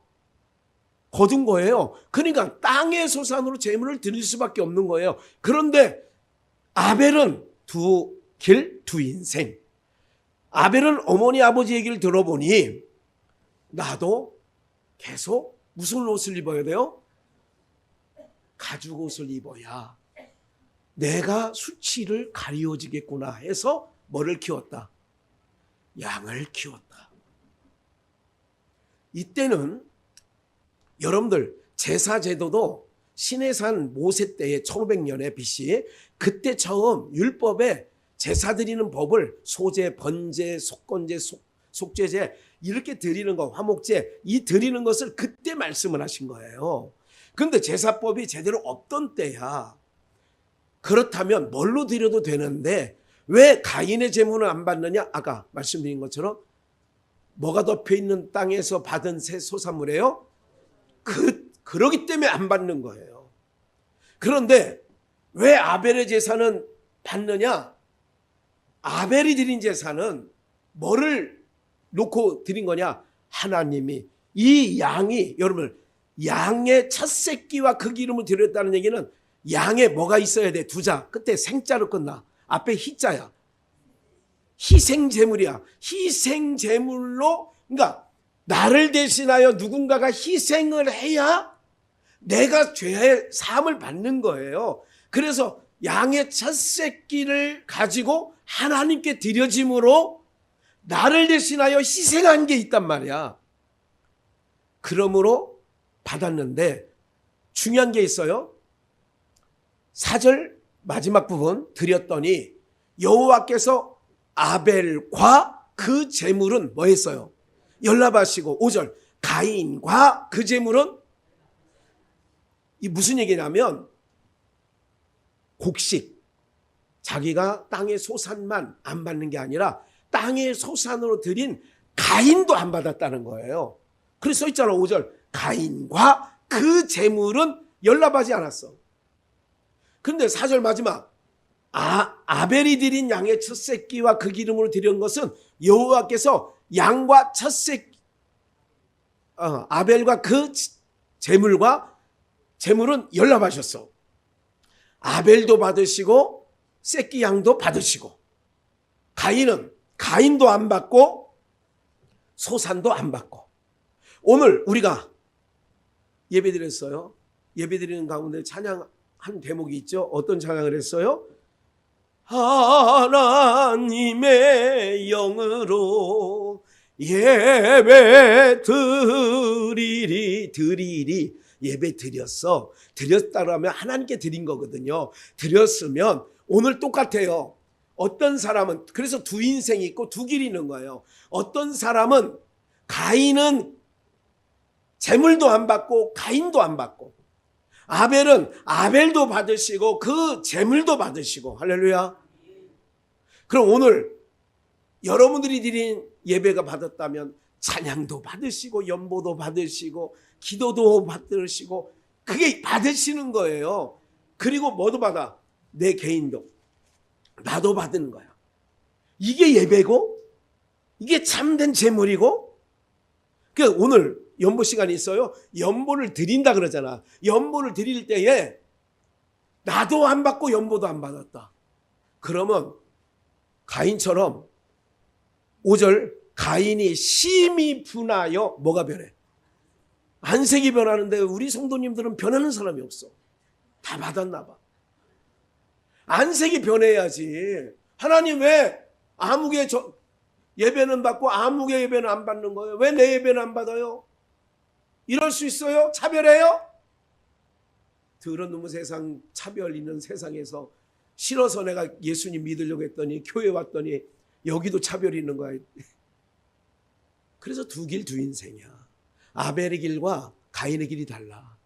거둔 거예요. 그러니까 땅의 소산으로 재물을 드릴 수밖에 없는 거예요. 그런데 아벨은 두 길, 두 인생. 아벨은 어머니 아버지 얘기를 들어보니 나도 계속 무슨 옷을 입어야 돼요? 가죽 옷을 입어야 내가 수치를 가리워지겠구나 해서 뭐를 키웠다? 양을 키웠다. 이때는 여러분들 제사 제도도 시내산 모세 때에 1500년에 BC 그때 처음 율법에 제사 드리는 법을 소제, 번제, 속건제, 속죄제 이렇게 드리는 거, 화목제 이 드리는 것을 그때 말씀을 하신 거예요. 그런데 제사법이 제대로 없던 때야. 그렇다면 뭘로 드려도 되는데 왜 가인의 제물을 안 받느냐? 아까 말씀드린 것처럼 뭐가 덮여있는 땅에서 받은 새 소산물이에요? 그러기 때문에 안 받는 거예요. 그런데 왜 아벨의 제사는 받느냐? 아벨이 드린 제사는 뭐를 놓고 드린 거냐? 하나님이 이 양이 여러분 양의 첫 새끼와 그 기름을 드렸다는 얘기는 양에 뭐가 있어야 돼? 두자 끝에 생자로 끝나. 앞에 희자야. 희생제물이야. 희생제물로 그러니까 나를 대신하여 누군가가 희생을 해야 내가 죄의 사함을 받는 거예요. 그래서 양의 첫 새끼를 가지고 하나님께 드려짐으로 나를 대신하여 희생한 게 있단 말이야. 그러므로 받았는데 중요한 게 있어요. 4절 마지막 부분 드렸더니 여호와께서 아벨과 그 제물은 뭐 했어요? 연락하시고 5절 가인과 그 제물은 이 무슨 얘기냐면 곡식 자기가 땅의 소산만 안 받는 게 아니라 땅의 소산으로 드린 가인도 안 받았다는 거예요. 그래서 써 있잖아 5절. 가인과 그 재물은 연락하지 않았어. 그런데 4절 마지막 아벨이 드린 양의 첫 새끼와 그 기름으로 드린 것은 여호와께서 양과 첫 새끼 아벨과 그 재물은 연락하셨어. 아벨도 받으시고 새끼 양도 받으시고 가인도 안 받고 소산도 안 받고. 오늘 우리가 예배드렸어요. 예배드리는 가운데 찬양 한 대목이 있죠. 어떤 찬양을 했어요? 하나님의 영으로 예배 드리리 예배 드렸어. 드렸다고 하면 하나님께 드린 거거든요. 드렸으면 오늘 똑같아요. 어떤 사람은 그래서 두 인생이 있고 두 길이 있는 거예요. 어떤 사람은 가인은 재물도 안 받고 가인도 안 받고 아벨은 아벨도 받으시고 그 재물도 받으시고 할렐루야. 그럼 오늘 여러분들이 드린 예배가 받았다면 찬양도 받으시고 연보도 받으시고 기도도 받으시고 그게 받으시는 거예요. 그리고 뭐도 받아? 내 개인도 나도 받는 거야. 이게 예배고 이게 참된 재물이고. 그러니까 오늘 연보 시간이 있어요. 연보를 드린다 그러잖아. 연보를 드릴 때에 나도 안 받고 연보도 안 받았다. 그러면 가인처럼 5절 가인이 심히 분하여 뭐가 변해? 안색이 변하는데 우리 성도님들은 변하는 사람이 없어. 다 받았나 봐. 안색이 변해야지. 하나님 왜 아무개 예배는 받고 아무개 예배는 안 받는 거예요? 왜 내 예배는 안 받아요? 이럴 수 있어요? 차별해요? 더러운 놈의 세상, 차별 있는 세상에서 싫어서 내가 예수님 믿으려고 했더니 교회 왔더니 여기도 차별이 있는 거야. 그래서 두 길 두 인생이야. 아벨의 길과 가인의 길이 달라.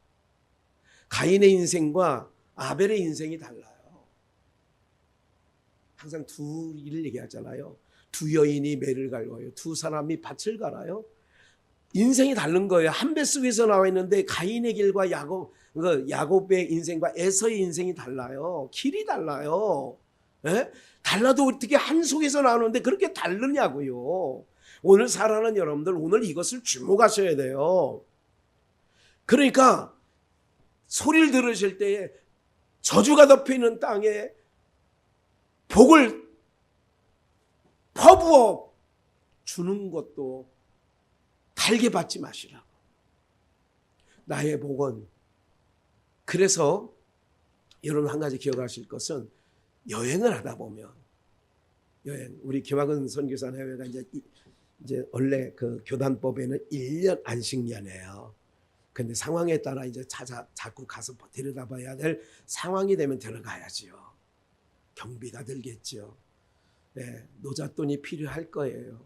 가인의 인생과 아벨의 인생이 달라요. 항상 두 일을 얘기하잖아요. 두 여인이 매를 갈고요. 두 사람이 밭을 갈아요. 인생이 다른 거예요. 한 배 속에서 나와 있는데 가인의 길과 야곱의 인생과 에서의 인생이 달라요. 길이 달라요. 예? 달라도 어떻게 한 속에서 나오는데 그렇게 다르냐고요. 오늘 살아가는 여러분들 오늘 이것을 주목하셔야 돼요. 그러니까 소리를 들으실 때에 저주가 덮여있는 땅에 복을 퍼부어 주는 것도 달게 받지 마시라고. 나의 복은. 그래서 여러분 한 가지 기억하실 것은 여행을 하다 보면 우리 김학은 선교사 내외가 이제 원래 그 교단법에는 1년 안식년이에요. 근데 상황에 따라 이제 자꾸 가서 데려다봐야 될 상황이 되면 데려가야지요. 경비가 들겠죠. 네, 노잣돈이 필요할 거예요.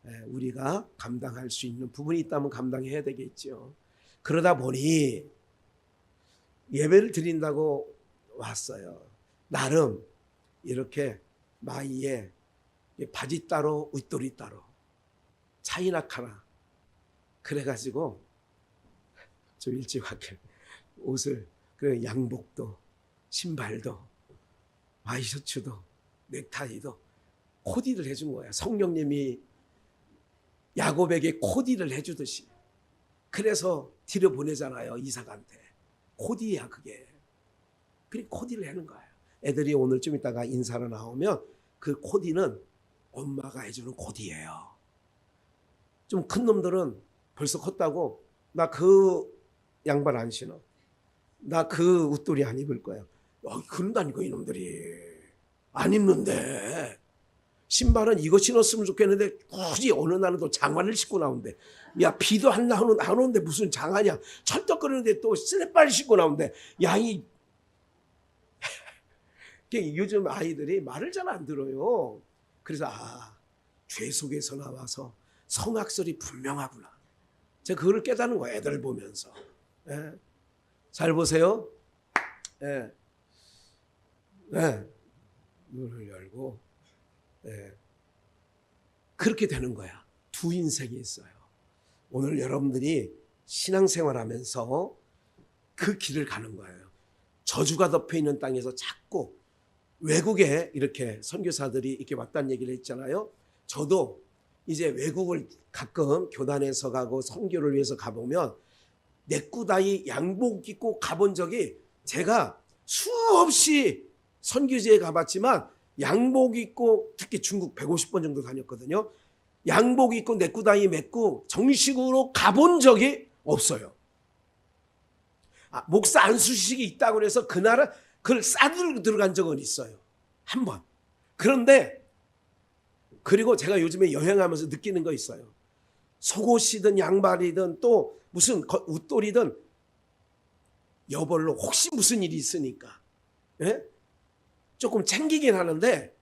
네, 우리가 감당할 수 있는 부분이 있다면 감당해야 되겠죠. 그러다 보니 예배를 드린다고 왔어요. 나름 이렇게 마이에 바지 따로 웃돌이 따로 차이나 하나 그래가지고 좀 일찍 왔길 옷을 그 양복도 신발도 와이셔츠도 넥타이도 코디를 해준 거야. 성령님이 야곱에게 코디를 해주듯이. 그래서 뒤로 보내잖아요. 이삭한테. 코디야 그게. 그래 코디를 하는 거야. 애들이 오늘 좀 있다가 인사로 나오면 그 코디는 엄마가 해주는 코디예요. 좀 큰 놈들은 벌써 컸다고 나 그 양말 안 신어. 나 그 웃돌이 안 입을 거야. 그런다니까 이놈들이. 안 입는데. 신발은 이거 신었으면 좋겠는데 굳이 어느 날은 또 장화를 신고 나온대. 야 비도 안 오는데 무슨 장화냐. 철떡거리는데 또 슬리퍼를 신고 나온대. 양이 요즘 아이들이 말을 잘 안 들어요. 그래서 죄 속에서 나와서 성악설이 분명하구나. 제가 그걸 깨닫는 거예요. 애들 보면서. 예. 잘 보세요. 예. 예. 눈을 열고 그렇게 되는 거야. 두 인생이 있어요. 오늘 여러분들이 신앙생활하면서 그 길을 가는 거예요. 저주가 덮여있는 땅에서 자꾸 외국에 이렇게 선교사들이 이렇게 왔다는 얘기를 했잖아요. 저도 이제 외국을 가끔 교단에서 가고 선교를 위해서 가보면 네꾸다이 양복 입고 가본 적이, 제가 수없이 선교지에 가봤지만 양복 입고, 특히 중국 150번 정도 다녔거든요. 양복 입고 네꾸다이 맺고 정식으로 가본 적이 없어요. 목사 안수식이 있다고 해서 그 나라 그걸 싸들고 들어간 적은 있어요. 한 번. 그런데 그리고 제가 요즘에 여행하면서 느끼는 거 있어요. 속옷이든 양말이든 또 무슨 웃돌이든 여벌로 혹시 무슨 일이 있으니까 조금 챙기긴 하는데,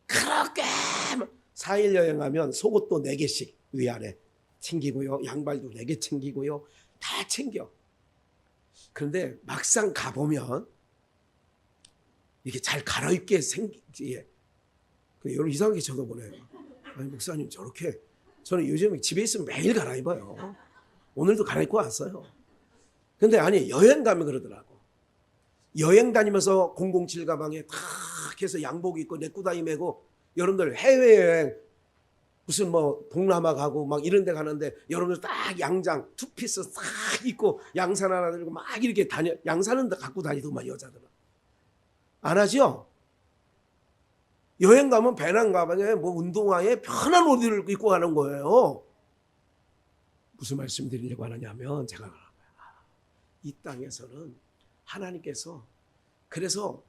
그렇게 4일 여행하면 속옷도 4개씩 위아래 챙기고요. 양말도 4개 챙기고요. 다 챙겨. 그런데 막상 가보면 이렇게 잘 갈아입게 생기지. 여러분 이상하게 쳐다보네요. 아니 목사님 저렇게, 저는 요즘 집에 있으면 매일 갈아입어요. 오늘도 갈아입고 왔어요. 근데 아니 여행 가면 그러더라고. 여행 다니면서 007 가방에 탁 해서 양복 입고 네꾸다이 메고, 여러분들 해외여행 무슨 뭐 동남아 가고 막 이런 데 가는데 여러분들 딱 양장 투피스 딱 입고 양산 하나 들고 막 이렇게 다녀. 양산은 다 갖고 다니더만 여자들은. 안 하죠? 여행 가면 배낭 가방에 뭐 운동화에 편한 옷을 입고 가는 거예요. 무슨 말씀 드리려고 하느냐면, 제가 이 땅에서는 하나님께서, 그래서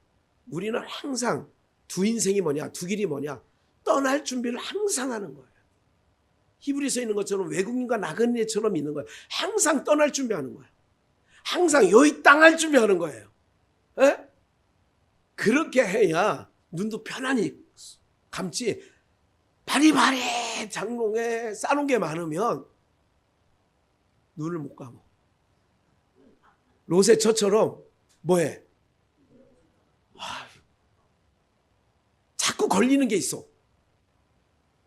우리는 항상 두 인생이 뭐냐, 두 길이 뭐냐, 떠날 준비를 항상 하는 거예요. 히브리서에 있는 것처럼 외국인과 나그네처럼 있는 거예요. 항상 떠날 준비하는 거예요. 항상 여기 땅할 준비하는 거예요. 에? 그렇게 해야 눈도 편안히 감지. 바리바리 장롱에 싸놓은 게 많으면 눈을 못 감어. 롯의 처처럼 뭐해? 자꾸 걸리는 게 있어.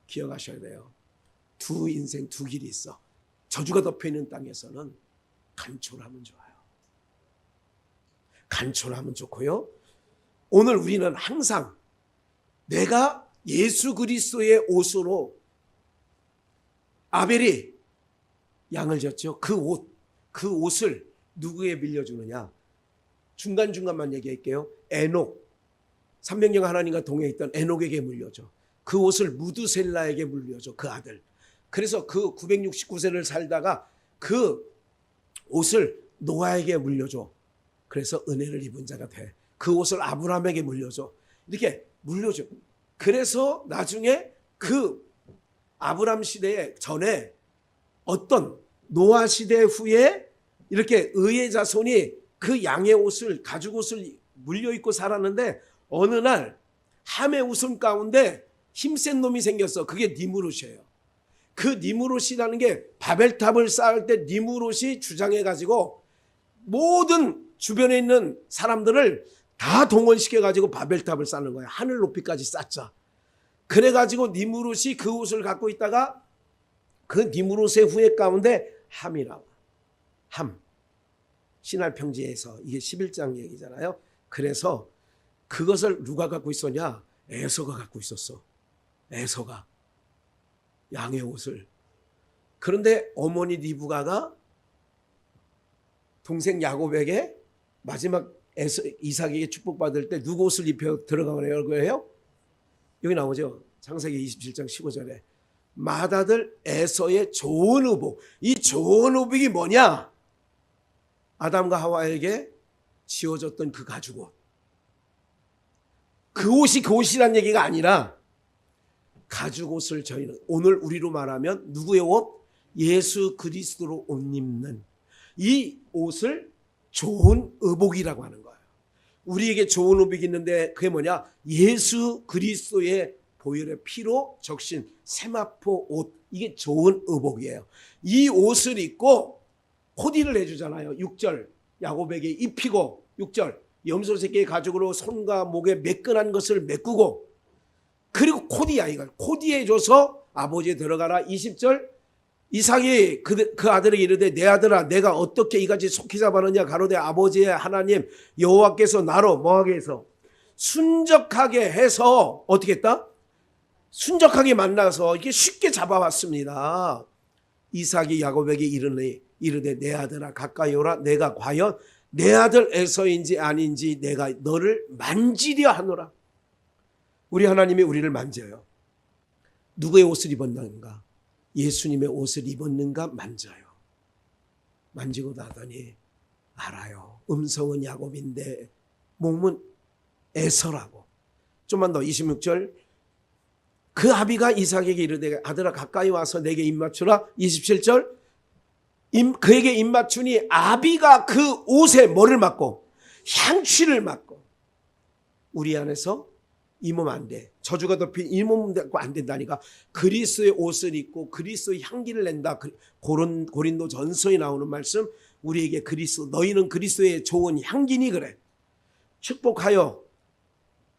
기억하셔야 돼요. 두 인생 두 길이 있어. 저주가 덮여있는 땅에서는 간초하면 좋아요. 간초하면 좋고요. 오늘 우리는 항상 내가 예수 그리스도의 옷으로, 아벨이 양을 졌죠. 그 옷을 누구에 빌려주느냐. 중간중간만 얘기할게요. 에녹, 300년 하나님과 동행했던 에녹에게 물려줘. 그 옷을 무두셀라에게 물려줘. 그 아들. 그래서 그 969세를 살다가 그 옷을 노아에게 물려줘. 그래서 은혜를 입은 자가 돼. 그 옷을 아브라함에게 물려줘. 이렇게 물려줘. 그래서 나중에 그 아브라함 시대 전에 어떤 노아 시대 후에 이렇게 의의 자손이 그 양의 옷을, 가죽 옷을 물려 입고 살았는데, 어느 날 함의 웃음 가운데 힘센 놈이 생겼어. 그게 니무롯이에요. 그 니무롯이라는 게 바벨탑을 쌓을 때 니무롯이 주장해가지고 모든 주변에 있는 사람들을 다 동원시켜가지고 바벨탑을 쌓는 거야. 하늘 높이까지 쌓자. 그래가지고 니무롯이 그 옷을 갖고 있다가 그 니무롯의 후예 가운데 함이라고. 함. 신할 평지에서, 이게 11장 얘기잖아요. 그래서 그것을 누가 갖고 있었냐? 에서가 갖고 있었어. 에서가 양의 옷을. 그런데 어머니 리브가가 동생 야곱에게 마지막 이삭에게 축복받을 때 누구 옷을 입혀 들어가는 거예요? 여기 나오죠. 창세기 27장 15절에 맏아들 에서의 좋은 의복. 이 좋은 의복이 뭐냐? 아담과 하와에게 지어졌던 그 가죽 옷. 그 옷이 그 옷이란 얘기가 아니라, 가죽 옷을 저희는 오늘 우리로 말하면 누구의 옷? 예수 그리스도로 옷 입는 이 옷을 좋은 의복이라고 하는 거예요. 우리에게 좋은 의복이 있는데 그게 뭐냐? 예수 그리스도의 보혈의 피로 적신 세마포 옷. 이게 좋은 의복이에요. 이 옷을 입고 코디를 해주잖아요. 6절 야곱에게 입히고, 6절 염소 새끼의 가죽으로 손과 목에 매끈한 것을 메꾸고, 그리고 코디야, 이걸 코디해 줘서 아버지에 들어가라. 20절, 이삭이 그 아들에게 이르되 내 아들아 내가 어떻게 이같이 속히 잡았느냐 가로되 아버지의 하나님 여호와께서 나로 뭐하게 해서 순적하게 해서 어떻게 했다? 순적하게 만나서 이게 쉽게 잡아왔습니다. 이삭이 야곱에게 이르되 내 아들아 가까이 오라. 내가 과연 내 아들 에서인지 아닌지 내가 너를 만지려 하노라. 우리 하나님이 우리를 만져요. 누구의 옷을 입었는가? 예수님의 옷을 입었는가 만져요. 만지고 나더니 알아요. 음성은 야곱인데 몸은 에서라고. 좀만 더 26절. 그 아비가 이삭에게 이르되 아들아 가까이 와서 내게 입 맞추라. 27절. 그에게 입 맞추니 아비가 그 옷에 뭐를 맡고? 향취를 맡고. 우리 안에서 이 몸 안 돼. 저주가 덮인 이 몸 갖고 안 된다니까. 그리스도의 옷을 입고 그리스도의 향기를 낸다. 고린도 전서에 나오는 말씀, 우리에게 그리스도, 너희는 그리스도의 좋은 향기니 그래. 축복하여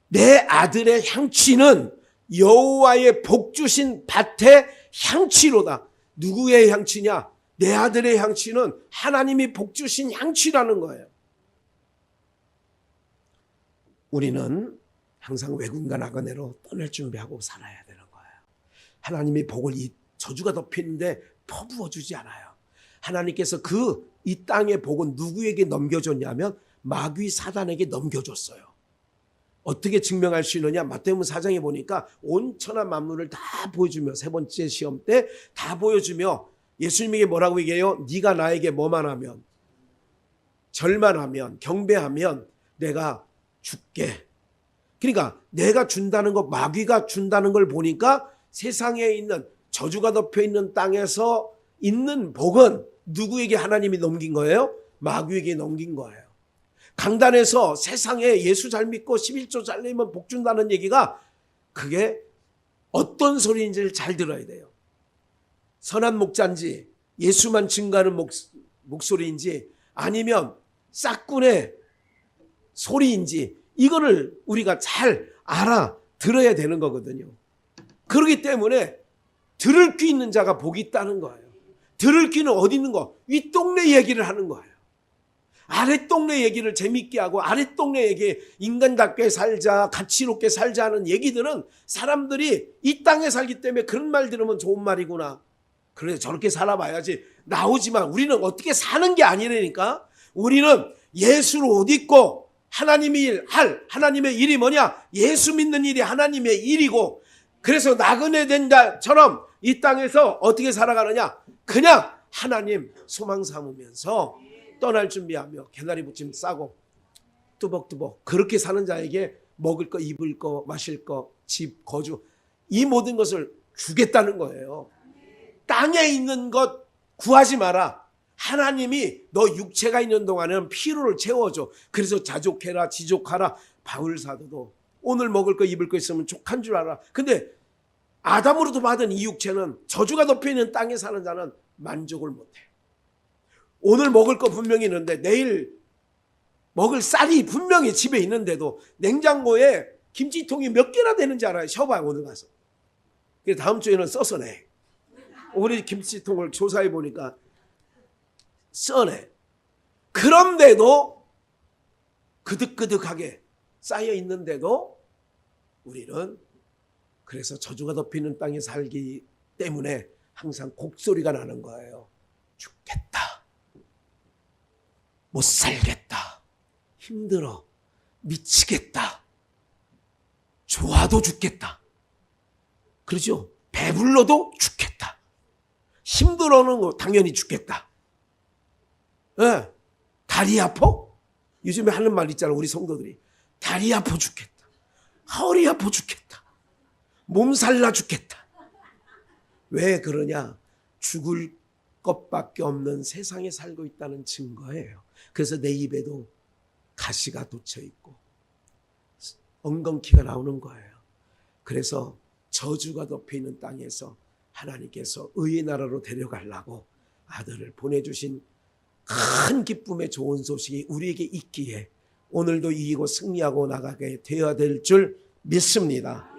내 아들의 향취는 여호와의 복 주신 밭의 향취로다. 누구의 향취냐? 내 아들의 향취는 하나님이 복 주신 향취라는 거예요. 우리는 항상 외국인과 나그네로 떠날 준비하고 살아야 되는 거예요. 하나님이 복을 이 저주가 덮이는데 퍼부어 주지 않아요. 하나님께서 이 땅의 복은 누구에게 넘겨줬냐면 마귀 사단에게 넘겨줬어요. 어떻게 증명할 수 있느냐? 마태복음 4장에 보니까 온천한 만물을 다 보여주며, 세 번째 시험 때 다 보여주며 예수님에게 뭐라고 얘기해요? 네가 나에게 뭐만 하면, 절만 하면, 경배하면 내가 줄게. 그러니까 내가 준다는 것, 마귀가 준다는 걸 보니까 세상에 있는 저주가 덮여 있는 땅에서 있는 복은 누구에게 하나님이 넘긴 거예요? 마귀에게 넘긴 거예요. 강단에서 세상에 예수 잘 믿고 11조 잘 내면 복 준다는 얘기가 그게 어떤 소리인지를 잘 들어야 돼요. 선한 목자인지 예수만 증거하는 목소리인지 아니면 싹군의 소리인지 이거를 우리가 잘 알아들어야 되는 거거든요. 그렇기 때문에 들을 귀 있는 자가 복이 있다는 거예요. 들을 귀는 어디 있는 거? 윗동네 얘기를 하는 거예요. 아랫동네 얘기를 재밌게 하고 아랫동네 얘기, 인간답게 살자, 가치롭게 살자 하는 얘기들은 사람들이 이 땅에 살기 때문에 그런 말 들으면 좋은 말이구나. 그래 저렇게 살아봐야지 나오지만 우리는 어떻게 사는 게 아니라니까. 우리는 예수를 옷 입고 하나님이 하나님의 일이 뭐냐? 예수 믿는 일이 하나님의 일이고, 그래서 나그네 된 자처럼 이 땅에서 어떻게 살아가느냐? 그냥 하나님 소망 삼으면서 떠날 준비하며 개다리 붙임 싸고 뚜벅뚜벅 그렇게 사는 자에게 먹을 거, 입을 거, 마실 거, 집, 거주 이 모든 것을 주겠다는 거예요. 땅에 있는 것 구하지 마라. 하나님이 너 육체가 있는 동안은 피로를 채워줘. 그래서 자족해라, 지족하라. 바울 사도도 오늘 먹을 거, 입을 거 있으면 족한 줄 알아. 근데 아담으로도 받은 이 육체는 저주가 덮여있는 땅에 사는 자는 만족을 못해. 오늘 먹을 거 분명히 있는데 내일 먹을 쌀이 분명히 집에 있는데도 냉장고에 김치통이 몇 개나 되는지 알아요? 셔봐 오늘 가서. 그래서 다음 주에는 써서 내. 우리 김치통을 조사해 보니까 써내. 그런데도 그득그득하게 쌓여 있는데도 우리는 그래서 저주가 덮이는 땅에 살기 때문에 항상 곡소리가 나는 거예요. 죽겠다. 못 살겠다. 힘들어. 미치겠다. 좋아도 죽겠다. 그렇죠? 배불러도 죽겠다. 힘들어는 거 당연히 죽겠다. 네. 다리 아파? 요즘에 하는 말 있잖아 우리 성도들이. 다리 아파 죽겠다. 허리 아파 죽겠다. 몸살나 죽겠다. 왜 그러냐? 죽을 것밖에 없는 세상에 살고 있다는 증거예요. 그래서 내 입에도 가시가 돋쳐 있고 엉겅퀴가 나오는 거예요. 그래서 저주가 덮여 있는 땅에서 하나님께서 의의 나라로 데려가려고 아들을 보내주신 큰 기쁨의 좋은 소식이 우리에게 있기에 오늘도 이기고 승리하고 나가게 되어야 될 줄 믿습니다.